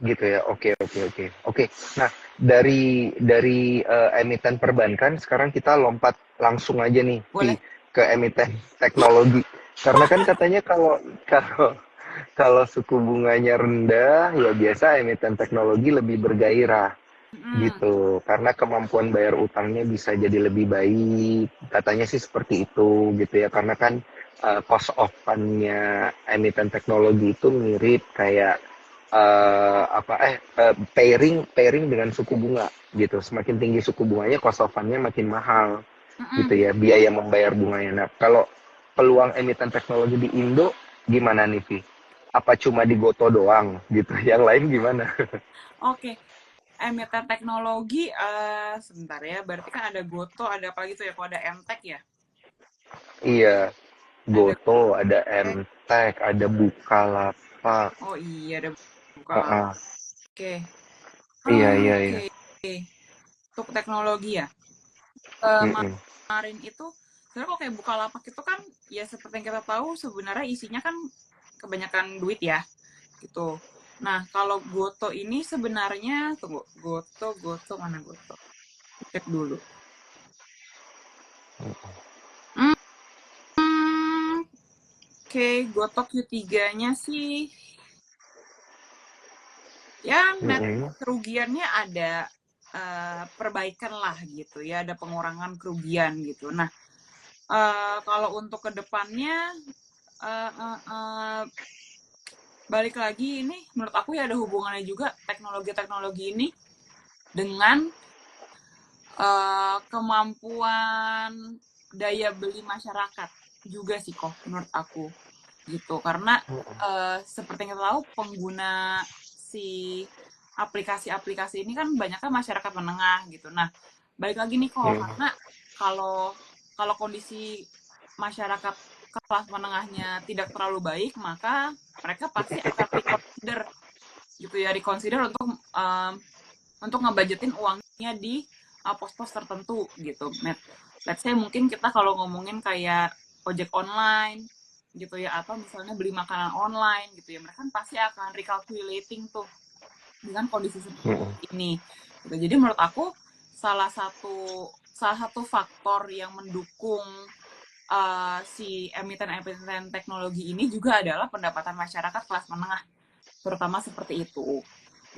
Gitu ya. Oke, oke, oke. Oke. Nah, dari emiten perbankan sekarang kita lompat langsung aja nih Boleh? ke emiten teknologi. Karena kan katanya kalau kalau suku bunganya rendah, ya biasa emiten teknologi lebih bergairah gitu. Karena kemampuan bayar utangnya bisa jadi lebih baik. Katanya sih seperti itu gitu ya. Karena kan cost of fund-nya emiten teknologi itu mirip kayak pairing dengan suku bunga gitu. Semakin tinggi suku bunganya, cost of fund-nya makin mahal gitu ya, biaya membayar bunganya. Nah, kalau peluang emiten teknologi di Indo gimana nih, Vi? Apa cuma di Goto doang gitu? Yang lain gimana? Oke. Emiten teknologi sebentar ya, berarti kan ada Goto, ada apa gitu ya, kalau ada Mtek ya? Iya, Ada Goto, ada Mtek. Mtek, ada Bukalapak. Oh iya, ada Bukalapak. Uh-uh. Oke. Iya, iya, iya. Oke. Untuk teknologi ya. Mm-mm. Kemarin itu sebenarnya kalau kayak Bukalapak itu kan ya seperti yang kita tahu sebenarnya isinya kan kebanyakan duit ya gitu. Nah kalau Goto ini sebenarnya tunggu, Goto mana Goto, cek dulu. hmm, Oke, Goto Q3-nya sih ya net Mm-mm. kerugiannya ada perbaikan lah gitu ya, ada pengurangan kerugian gitu. Nah kalau untuk kedepannya balik lagi ini menurut aku ya ada hubungannya juga teknologi-teknologi ini dengan kemampuan daya beli masyarakat juga sih kok menurut aku gitu. Karena seperti yang kita tahu pengguna si aplikasi-aplikasi ini kan banyaknya masyarakat menengah gitu. Nah, balik lagi nih kok, karena kalau kalau kondisi masyarakat kelas menengahnya tidak terlalu baik, maka mereka pasti akan reconsider gitu ya, reconsider untuk ngebudgetin uangnya di pos-pos tertentu gitu. Let's say mungkin kita kalau ngomongin kayak ojek online gitu ya, atau misalnya beli makanan online gitu ya, mereka kan pasti akan recalculating tuh dengan kondisi seperti ini gitu. Jadi menurut aku salah satu faktor yang mendukung si emiten-emiten teknologi ini juga adalah pendapatan masyarakat kelas menengah, terutama seperti itu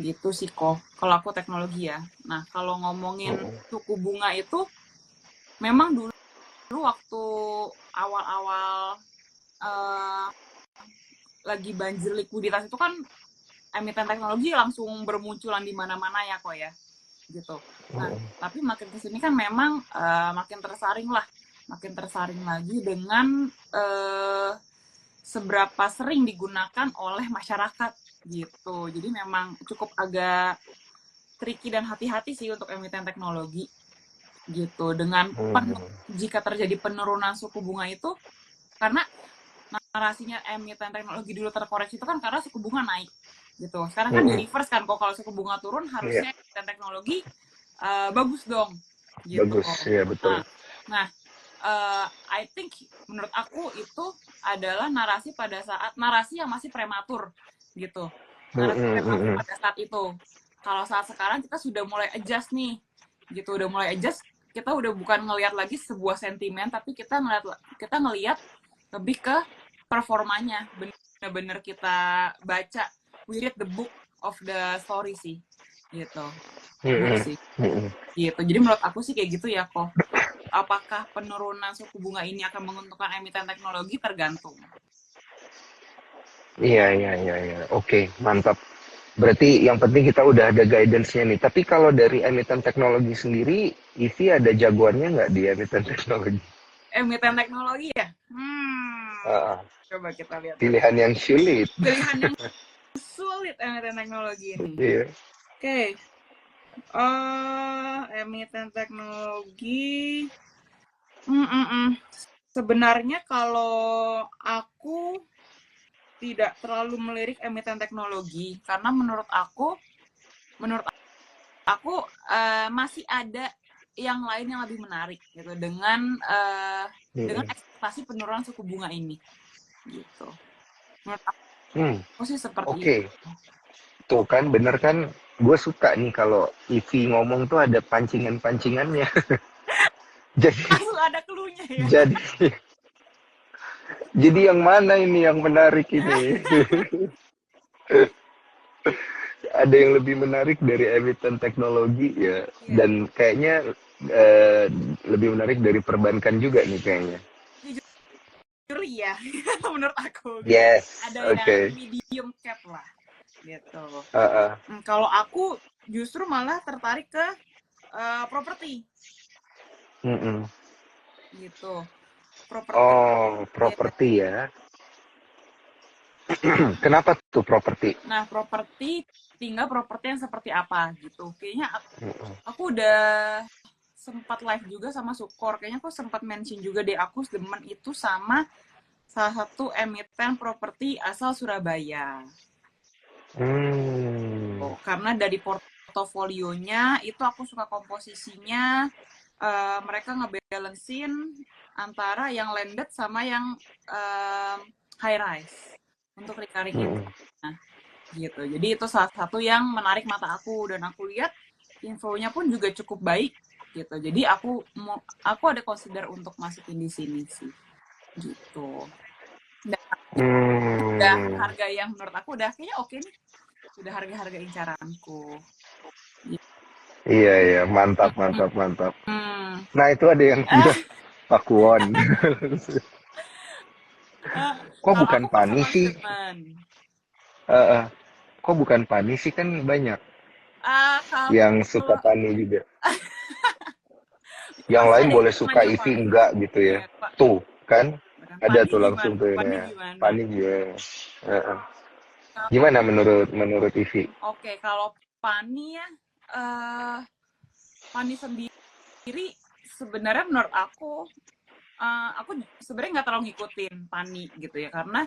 gitu sih kok kalau aku teknologi ya. Nah kalau ngomongin suku bunga itu memang dulu waktu awal-awal lagi banjir likuiditas itu kan emiten teknologi langsung bermunculan di mana-mana ya kok ya gitu. Nah tapi makin kesini kan memang makin tersaring lagi dengan seberapa sering digunakan oleh masyarakat gitu. Jadi memang cukup agak tricky dan hati-hati sih untuk emiten teknologi gitu. Dengan jika terjadi penurunan suku bunga itu, karena narasinya emiten teknologi dulu terkoreksi itu kan karena suku bunga naik gitu. Sekarang kan di reverse kan, kok kalau suku bunga turun harusnya emiten teknologi bagus dong gitu. Bagus, ya betul. Nah, I think menurut aku itu adalah narasi pada saat narasi yang masih prematur gitu. Narasi prematur pada saat itu. Kalau saat sekarang kita sudah mulai adjust nih, gitu, udah mulai adjust. Kita udah bukan ngelihat lagi sebuah sentimen, tapi kita ngelihat lebih ke performanya. Bener-bener kita baca, we read the book of the story sih, gitu. Gitu sih. Gitu. Jadi menurut aku sih kayak gitu ya kok. Apakah penurunan suku bunga ini akan menguntungkan emiten teknologi, tergantung. Iya. Oke, mantap. Berarti yang penting kita udah ada guidance-nya nih. Tapi kalau dari emiten teknologi sendiri, Ivy ada jagoannya nggak di emiten teknologi? Emiten teknologi ya? Ah, Coba kita lihat dulu. pilihan yang sulit. Pilihan yang sulit emiten teknologi ini. Iya. Oke. Emiten teknologi. Sebenarnya kalau aku tidak terlalu melirik emiten teknologi karena menurut aku masih ada yang lain yang lebih menarik gitu dengan ekspektasi penurunan suku bunga ini gitu. Menurut aku sih seperti Oke. itu. Tuh kan, bener kan? Gue suka nih kalau Ivy ngomong tuh ada pancingan-pancingannya. Jadi, Langsung ada clue-nya ya. jadi, jadi yang mana ini yang menarik ini? Ada yang lebih menarik dari emiten teknologi ya, Iya. dan kayaknya lebih menarik dari perbankan juga nih kayaknya. Jujur ya, menurut aku gitu. Yes, Ada oke. yang medium cap lah gitu. Kalau aku justru malah tertarik ke properti gitu. Properti. Oh, Ya. properti ya. Kenapa tuh properti? Nah, tinggal properti yang seperti apa gitu. Kayaknya aku udah sempat live juga sama Sukor. Kayaknya aku sempat mention juga deh, aku demen itu sama salah satu emiten properti asal Surabaya. Karena dari portofolionya itu aku suka komposisinya, mereka ngebalancein antara yang landed sama yang high rise untuk recurring income. Gitu. Jadi itu salah satu yang menarik mata aku dan aku lihat infonya pun juga cukup baik gitu. Jadi aku ada consider untuk masukin di sini sih. Gitu. Dan udah harga yang menurut aku udah kayaknya oke nih. Udah harga-harga incaranku. Gitu. Iya, mantap. Nah, itu ada yang bilang Pakuwon. Kok Kalau bukan aku Pani personally sih? demen. Kok bukan Pani sih, kan banyak Kalau yang suka Pani juga. Yang pasti lain ada boleh suka hitungannya Ivy Pak. enggak gitu ya. Iya, Pak. Tuh, kan? Ada Pani tuh gimana? langsung tuh Pani ya. gimana? Pani juga. Gimana menurut Ivy? Oke, kalau Pani ya, Pani sendiri sebenarnya menurut aku sebenarnya nggak terlalu ngikutin Pani gitu ya, karena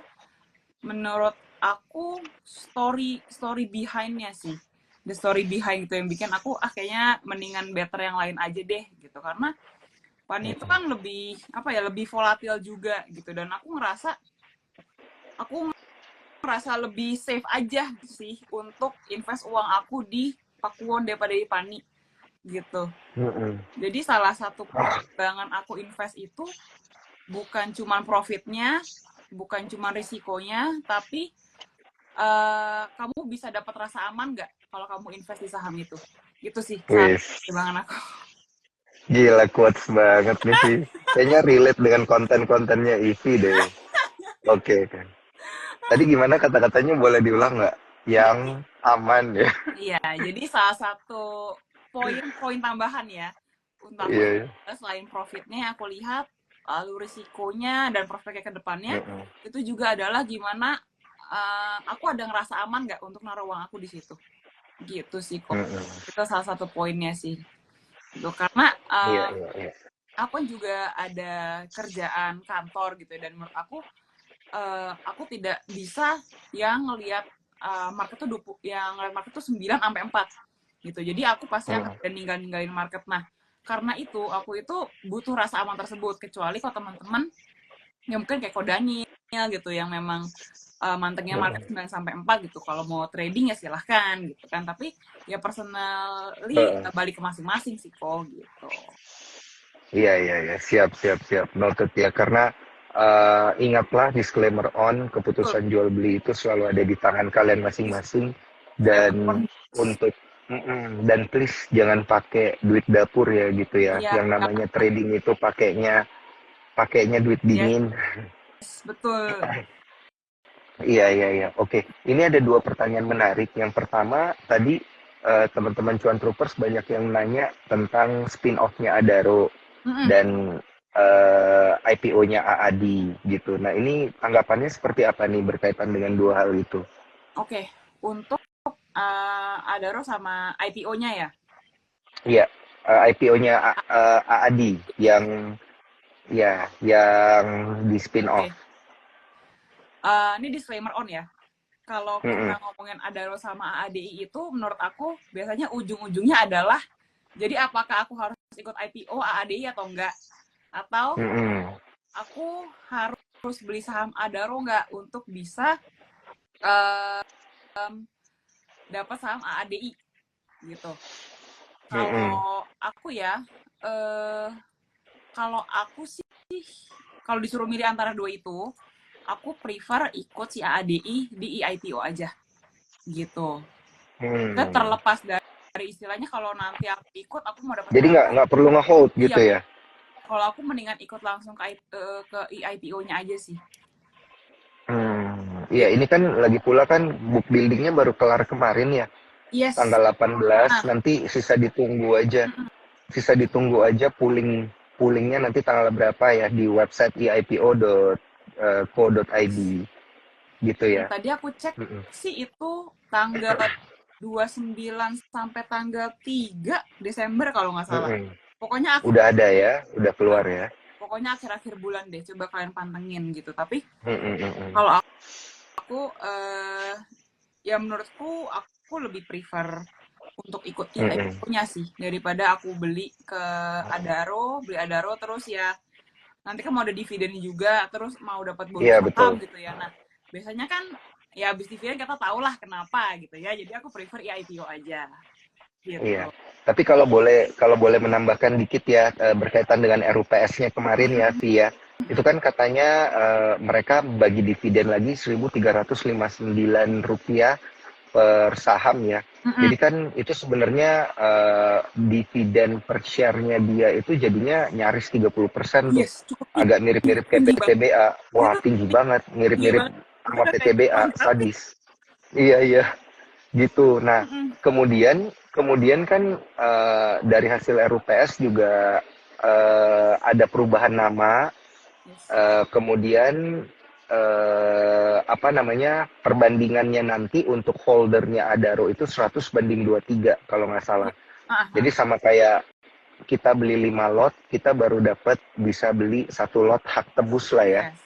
menurut aku story behind-nya sih, the story behind itu yang bikin aku kayaknya mendingan better yang lain aja deh gitu, karena Pani itu kan lebih lebih volatil juga gitu, dan aku ngerasa lebih safe aja sih untuk invest uang aku di Pakuwon daripada di Pani gitu. Jadi salah satu pertimbangan aku invest itu bukan cuma profitnya, bukan cuma risikonya, tapi kamu bisa dapat rasa aman nggak kalau kamu invest di saham itu. Gitu sih salah satu pertimbangan aku. Gila, quotes banget nih sih. Kayaknya relate dengan konten-kontennya Ivy deh. Oke. Tadi gimana kata-katanya, boleh diulang nggak? Yang aman ya. Iya, jadi salah satu poin tambahan ya untuk aku Iya. selain profitnya aku lihat, lalu risikonya dan prospeknya ke depannya itu juga adalah gimana aku ada ngerasa aman nggak untuk naruh uang aku di situ. Gitu sih kok. Itu salah satu poinnya sih. Gitu. Karena aku juga ada kerjaan kantor gitu ya, dan menurut aku tidak bisa yang ngelihat market tuh 20, yang ngelihat market tuh 9 sampai 4 gitu. Jadi aku pasti akan ninggalin market. Nah, karena itu aku itu butuh rasa aman tersebut, kecuali kalau teman-teman yang mungkin kayak Daniel gitu yang memang mantengnya market 9 sampai 4 gitu. Kalau mau trading ya silahkan gitu kan. Tapi ya personally balik ke masing-masing sih kok gitu. Iya. Siap. Noted ya, karena ingatlah disclaimer on, keputusan jual beli itu selalu ada di tangan kalian masing-masing, dan untuk dan please jangan pakai duit dapur ya gitu ya. Ya, Yang namanya trading itu pakainya duit dingin. yes, betul. Iya, iya, iya. Oke, ini ada dua pertanyaan menarik. Yang pertama, tadi teman-teman Cuan Troopers banyak yang nanya tentang spin-off-nya Adaro Mm-mm. dan IPO-nya AAD gitu. Nah, ini tanggapannya seperti apa nih berkaitan dengan dua hal itu? Oke, untuk Adaro sama IPO-nya ya. Iya, IPO-nya AAD yang ya yang di spin-off. Oke, ini disclaimer on ya. Kalau kita Mm-mm, ngomongin Adaro sama AADI itu, menurut aku biasanya ujung-ujungnya adalah, jadi apakah aku harus ikut IPO AADI atau enggak? Atau mm-mm, aku harus beli saham Adaro enggak untuk bisa um, dapat saham AADI gitu. mm-mm, Kalau aku ya, eh, kalau aku sih, kalau disuruh milih antara dua itu, aku prefer ikut si AADI di IPO aja gitu. Kita hmm. terlepas dari istilahnya kalau nanti aku ikut, aku mau dapat Jadi berapa? nggak perlu nge-hold gitu Iya, ya? kalau aku mendingan ikut langsung ke IPO-nya aja sih. Iya Gitu. ini kan lagi pula kan book buildingnya baru kelar kemarin ya, Yes. tanggal 18, Ah, nanti sisa ditunggu aja. mm-mm. Sisa ditunggu aja pullingnya nanti tanggal berapa ya di website eipo.co.id gitu ya. Tadi aku cek Mm-mm. sih itu tanggal 29 sampai tanggal 3 Desember kalau nggak salah. Mm-mm. Pokoknya Udah ada ya, udah keluar ya. pokoknya akhir-akhir bulan deh, coba kalian pantengin gitu. Tapi Mm-mm, mm-mm. kalau aku ya menurutku aku lebih prefer untuk ikut Mm-mm. IPO-nya sih daripada aku beli Adaro terus ya nanti kan mau ada dividen juga terus mau dapat bonus Iya saham betul. gitu ya. Nah, biasanya kan ya habis dividen kita tahu lah kenapa gitu ya. Jadi aku prefer IPO aja Iya. gitu. Tapi kalau boleh menambahkan dikit ya berkaitan dengan RUPS-nya kemarin ya, Via. Itu kan katanya mereka bagi dividen lagi Rp1.359 per saham ya. Mm-mm. Jadi kan itu sebenarnya dividen per share-nya dia itu jadinya nyaris 30% tuh. Yes, cukup Agak mirip-mirip kayak tinggi banget. PTBA. Wah, Itu tinggi banget. tinggi Mirip-mirip banget. Itu sama udah kayak PTBA, kuadrat. sadis. Iya, iya, gitu. Nah, Mm-mm. kemudian kan dari hasil RUPS juga ada perubahan nama. Yes. Kemudian apa namanya perbandingannya nanti untuk holdernya Adaro itu 100/23 kalau nggak salah. Yeah. Uh-huh. Jadi sama kayak kita beli 5 lot, kita baru dapat bisa beli satu lot hak tebus lah ya. Yes.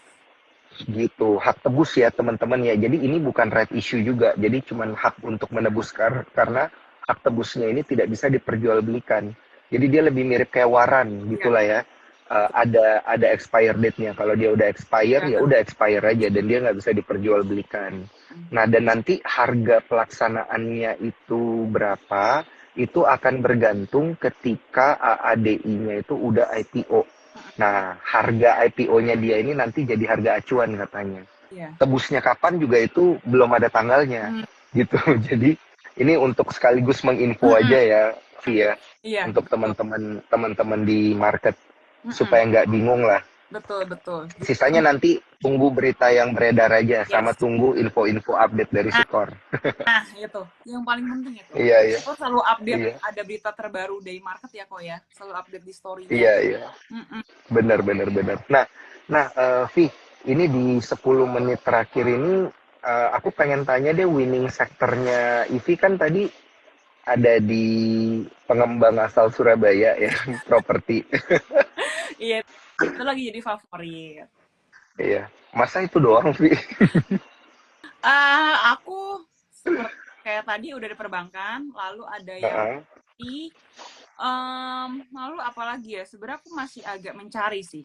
Gitu, hak tebus ya teman-teman ya. Jadi ini bukan right issue juga. Jadi cuman hak untuk menebus karena hak tebusnya ini tidak bisa diperjualbelikan. Jadi dia lebih mirip kayak waran Yeah. gitulah ya. Ada expire date-nya. Kalau dia udah expire Yeah. ya udah expire aja dan dia nggak bisa diperjualbelikan. Nah, dan nanti harga pelaksanaannya itu berapa? Itu akan bergantung ketika AADI-nya itu udah IPO. Nah, harga IPO-nya dia ini nanti jadi harga acuan katanya. Yeah. Tebusnya kapan juga itu belum ada tanggalnya. Mm. Gitu. Jadi ini untuk sekaligus menginfo aja Mm-mm. ya, Via, Iya, untuk betul. teman-teman di market Mm-mm. supaya nggak bingung lah. Betul, betul. Sisanya nanti tunggu berita yang beredar aja sama Yes. tunggu info-info update dari Sukor. Nah, itu. Yang paling penting itu. Iya, iya. Aku selalu update, Iya. ada berita terbaru dari market ya kok ya. Selalu update di story-nya. Iya, iya. Mm-mm. Benar, benar, benar. Nah, Vi, ini di 10 menit terakhir ini aku pengen tanya deh winning sektornya Ivi kan tadi ada di pengembang asal Surabaya ya, properti. Iya, itu lagi jadi favorit. Iya. Masa itu doang, Vi? Aku seperti kayak tadi udah di perbankan, lalu ada yang Heeh. di lalu apalagi ya? Sebenarnya aku masih agak mencari sih,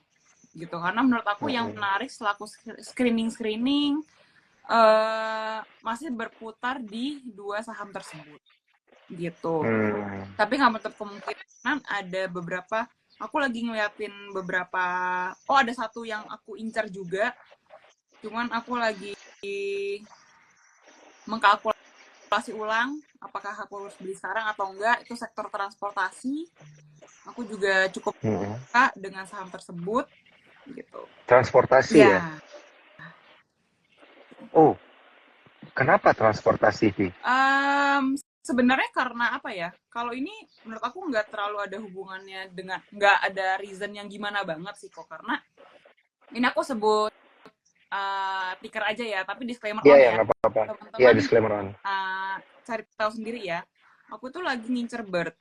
gitu. Karena menurut aku yang Heeh. menarik selaku screening masih berputar di dua saham tersebut, gitu. Hmm. Tapi nggak menutup kemungkinan ada beberapa. Aku lagi ngeliatin beberapa. Oh, ada satu yang aku incar juga. Cuman aku lagi mengkalkulasi ulang apakah aku harus beli sekarang atau enggak. Itu sektor transportasi. Aku juga cukup Hmm. suka dengan saham tersebut gitu. Transportasi ya? Ya, Oh, kenapa transportasi, Vi? Sebenarnya karena apa ya? Kalau ini menurut aku nggak terlalu ada hubungannya dengan nggak ada reason yang gimana banget sih kok. Karena ini aku sebut ticker aja ya, tapi disclaimer Iya, on ya, ya. nggak apa-apa. Iya, Teman-teman disclaimer on. cari tahu sendiri ya. Aku tuh lagi ngincer bird,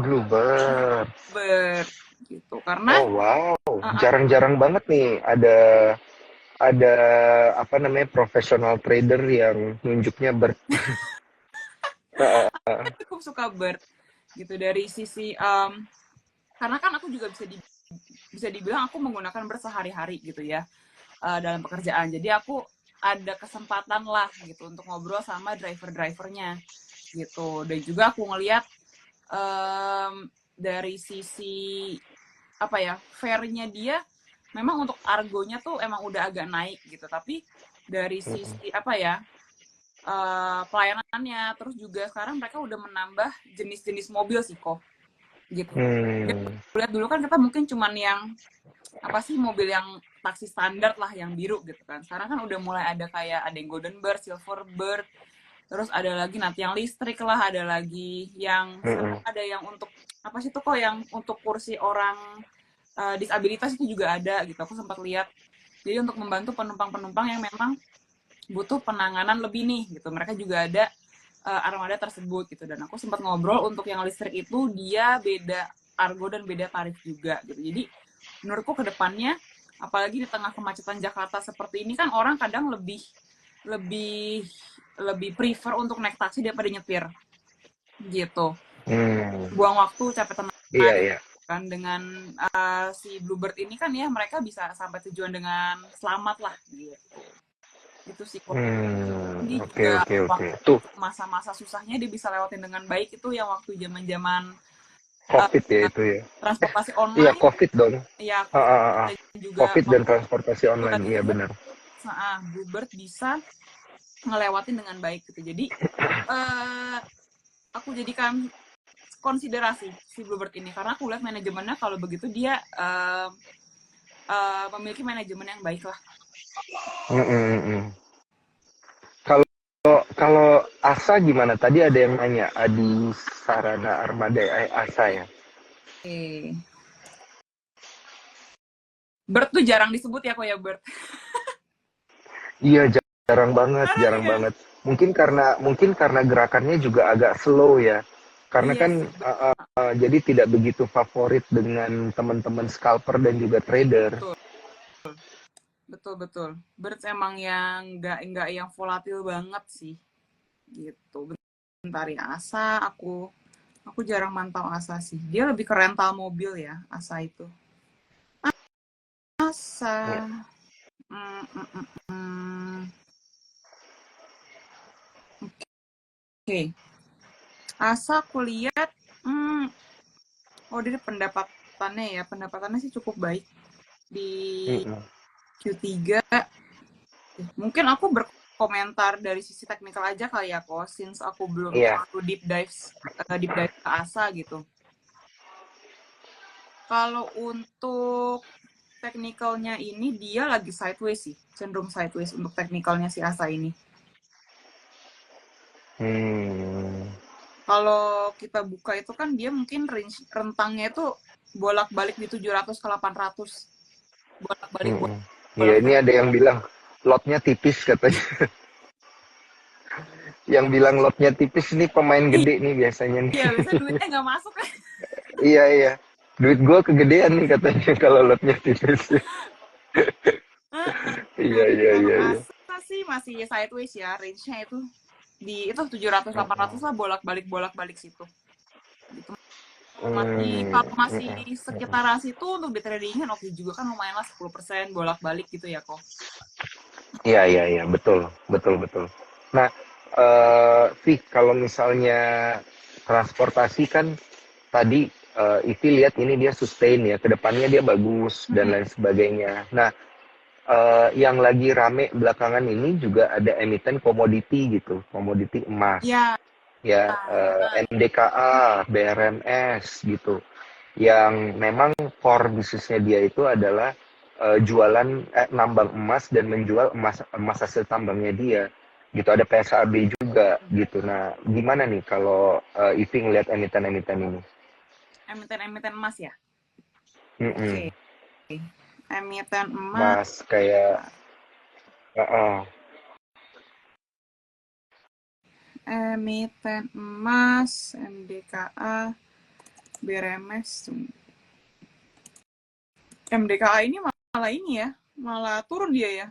Bluebird. bird gitu. Karena Oh, wow. uh, Jarang-jarang banget nih ada apa namanya profesional trader yang nunjuknya aku cukup suka bird gitu dari sisi karena kan aku juga bisa dibilang aku menggunakan bird sehari-hari gitu ya dalam pekerjaan. Jadi aku ada kesempatan lah gitu untuk ngobrol sama driver-drivernya gitu. Dan juga aku ngeliat dari sisi apa ya fairnya dia memang untuk argonya tuh emang udah agak naik gitu. Tapi dari sisi apa ya pelayanannya terus juga sekarang mereka udah menambah jenis-jenis mobil sih kok gitu. Hmm. Lihat dulu kan kita mungkin cuman yang apa sih mobil yang taksi standar lah yang biru gitu kan. Sekarang kan udah mulai ada kayak ada yang golden bird, silver bird, terus ada lagi nanti yang listrik lah, ada lagi yang sekarang ada yang untuk apa sih tuh kok yang untuk kursi orang disabilitas itu juga ada gitu. Aku sempat lihat. Jadi untuk membantu penumpang-penumpang yang memang butuh penanganan lebih nih gitu. Mereka juga ada armada tersebut gitu. Dan aku sempat ngobrol untuk yang listrik itu dia beda argo dan beda tarif juga gitu. Jadi menurutku ke depannya apalagi di tengah kemacetan Jakarta seperti ini kan orang kadang lebih lebih lebih prefer untuk naik taksi daripada nyetir gitu. Buang waktu, capek Iya, tenaga iya. kan dengan si Bluebird ini kan ya mereka bisa sampai tujuan dengan selamat lah gitu. Itu sih kok. Jadi Oke, juga oke, oke. waktu Tuh, masa-masa susahnya dia bisa lewatin dengan baik itu yang waktu zaman-zaman COVID ya itu ya. transportasi Iya, online COVID dong. ya Ah, COVID ah, ah, ah. dan juga COVID dan transportasi waktu online, lagi iya heboh benar. Bluebird bisa ngelewatin dengan baik gitu. Jadi eh, aku jadikan konsiderasi si Bluebird ini karena aku lihat manajemennya kalau begitu dia memiliki manajemen yang baik lah. Mm, mm, mm. Kalau kalau Asa gimana? Tadi ada yang nanya, Adi Sarana Armada Asa ya. Oke. Bird tuh jarang disebut ya kok ya Bird. Iya, jarang banget, Jarang jarang ya. banget. Mungkin karena gerakannya juga agak slow ya. Karena Iya kan sih. jadi tidak begitu favorit dengan teman-teman scalper dan juga trader. Betul. Betul betul. Birds emang yang nggak yang volatil banget sih. Gitu. Bentar ya Asa aku jarang mantau Asa sih. Dia lebih ke rental mobil ya Asa itu. Asa. Ya. Hmm, hmm, hmm, hmm. Oke. Asa aku lihat oh dia pendapatannya sih cukup baik di Mm-mm. Q3. Mungkin aku berkomentar dari sisi teknikal aja kali ya kok, since aku belum Iya. terlalu deep dive ke ASA gitu. Kalau untuk teknikalnya ini dia lagi sideways sih, cenderung sideways untuk teknikalnya si ASA ini. Hmm. Kalau kita buka itu kan dia mungkin range rentangnya itu bolak-balik di 700 ke 800. Bolak-balik Mm-mm. Iya, ini bolak-balik. ada yang bilang lotnya tipis katanya. Yang bilang lotnya tipis nih pemain gede nih biasanya nih. Iya, biasanya duitnya nggak masuk kan. Iya, iya. Duit gua kegedean nih katanya kalau lotnya tipis. Iya, iya, Untuk iya, iya. ASA sih masih sideways ya, range-nya itu di itu 700 800 lah bolak-balik situ. Gitu. Masih Hmm, kalau masih mm-mm. sekitaran situ untuk di trading kan oke juga kan lumayan lah 10% bolak-balik gitu ya kok. Iya, iya, iya, betul, betul, betul. Nah, Vih, kalau misalnya transportasi kan tadi Ivi lihat ini dia sustain ya, kedepannya dia bagus dan Mm-mm. lain sebagainya. Nah, yang lagi rame belakangan ini juga ada emiten komoditi gitu, komoditi emas, Ya, ya MDKA, BRMS gitu, yang memang core bisnisnya dia itu adalah jualan nambang emas dan menjual emas hasil tambangnya dia gitu. Ada PSAB juga gitu. Nah, gimana nih kalau Iping ngeliat emiten-emiten ini? Emiten-emiten emas ya. Mm-mm. Oke. Emiten emas. Mas kayak uh-uh. Emiten emas, MDKA, BRMS. MDKA ini malah ini ya, malah turun dia ya.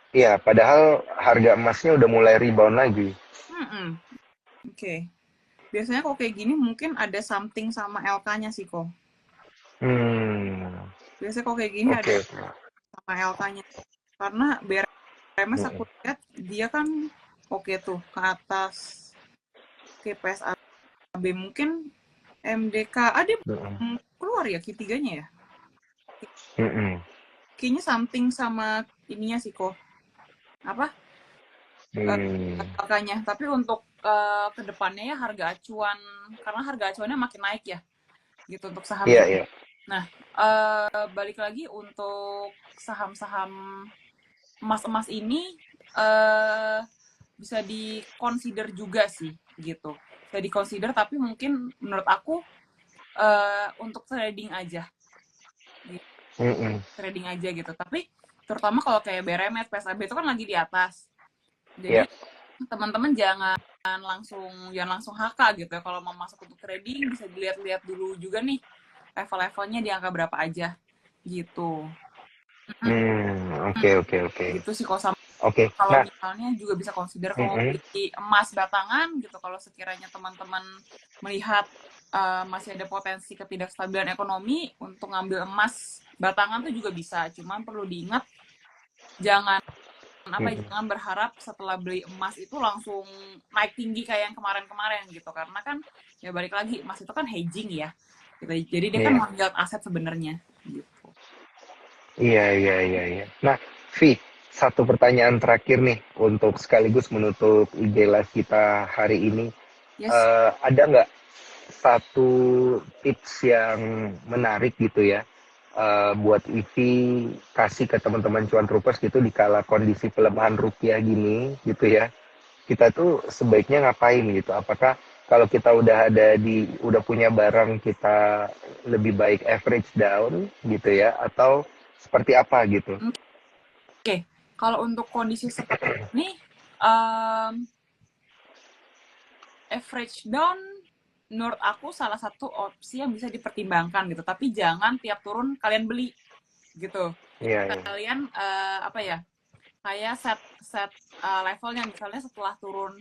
Iya, padahal harga emasnya udah mulai rebound lagi. Oke. Biasanya kok kayak gini mungkin ada something sama LK-nya sih kok. Biasanya kok kayak gini ada Oke. sama LK-nya. Karena BRMS aku lihat dia kan oke tuh ke atas ke PSAB mungkin MDKA dia keluar ya Q3-nya ya. Kayaknya something sama ininya sih kok. Apa? Makanya, tapi untuk kedepannya ya harga acuan, karena harga acuannya makin naik ya, gitu untuk saham ini. Nah, balik lagi untuk saham-saham emas-emas ini bisa di-consider juga sih, gitu. Bisa di-consider, tapi mungkin menurut aku untuk trading aja. Gitu. Trading aja gitu. Tapi terutama kalau kayak BRMS, PSAB itu kan lagi di atas. Jadi teman-teman jangan langsung HK gitu ya. Kalau mau masuk untuk trading bisa dilihat-lihat dulu juga nih level-levelnya di angka berapa aja gitu. Oke. Gitu sih kalau Oke. Kalau misalnya juga bisa consider kalau beli emas batangan gitu, kalau sekiranya teman-teman melihat masih ada potensi ketidakstabilan ekonomi untuk ngambil emas batangan tuh juga bisa. Cuman perlu diingat jangan berharap setelah beli emas itu langsung naik tinggi kayak yang kemarin-kemarin gitu, karena kan ya balik lagi emas itu kan hedging ya gitu. Jadi dia kan menjaga aset sebenarnya gitu. Iya. Nah, Vi, satu pertanyaan terakhir nih untuk sekaligus menutup IG live kita hari ini. Ada nggak satu tips yang menarik gitu ya buat Ivi kasih ke teman-teman cuan troopers gitu di kala kondisi pelemahan rupiah gini gitu ya, kita tuh sebaiknya ngapain gitu? Apakah kalau kita udah punya barang, kita lebih baik average down gitu ya, atau seperti apa gitu? Oke, kalau untuk kondisi seperti ini average down menurut aku salah satu opsi yang bisa dipertimbangkan gitu, tapi jangan tiap turun kalian beli gitu. Jadi kalian kayak set levelnya, misalnya setelah turun,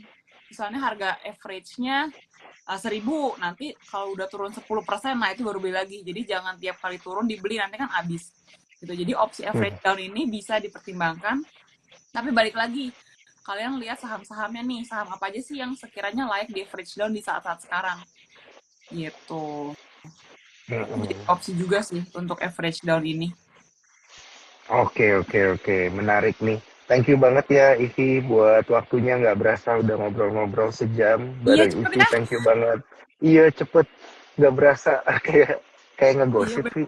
misalnya harga average-nya 1.000, nanti kalau udah turun 10%, nah itu baru beli lagi. Jadi jangan tiap kali turun dibeli, nanti kan habis gitu. Jadi opsi average down ini bisa dipertimbangkan, tapi balik lagi kalian lihat saham-sahamnya nih, saham apa aja sih yang sekiranya layak di average down di saat-saat sekarang gitu. Jadi opsi juga sih untuk average down ini. Oke. Menarik nih. Thank you banget ya Ivi buat waktunya, nggak berasa udah ngobrol-ngobrol sejam bareng Ivi. Thank you banget. Iya cepet, nggak berasa kayak ngegosip Vi.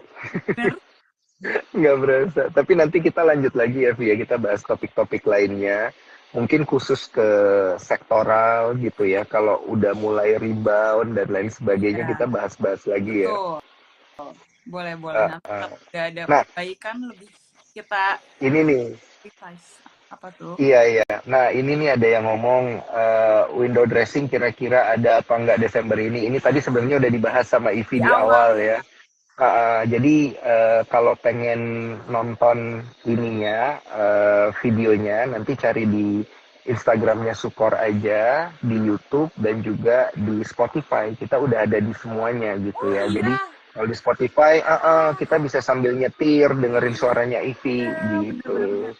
Nggak berasa. Tapi nanti kita lanjut lagi ya Vi ya, kita bahas topik-topik lainnya. Mungkin khusus ke sektoral gitu ya. Kalau udah mulai rebound dan lain sebagainya kita bahas-bahas lagi ya. Boleh. Nanti udah ada perbaikan lebih kita ini nih apa tuh? Iya. Nah ini nih ada yang ngomong window dressing kira-kira ada apa enggak Desember ini. Ini tadi sebenarnya udah dibahas sama Ivi di awal ya. Jadi kalau pengen nonton ininya videonya, nanti cari di Instagramnya Sukor aja, di YouTube dan juga di Spotify. Kita udah ada di semuanya gitu ya. Jadi kalau di Spotify kita bisa sambil nyetir dengerin suaranya Ivi gitu. Bener.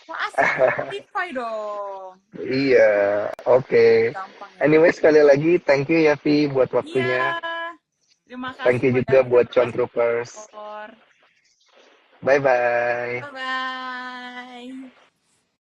Wah, asik Spotify dong. Iya, oke. Anyway, sekali lagi thank you ya Vi buat waktunya. Terima kasih. Thank you juga buat Cuan Troopers. Bye-bye. Bye-bye.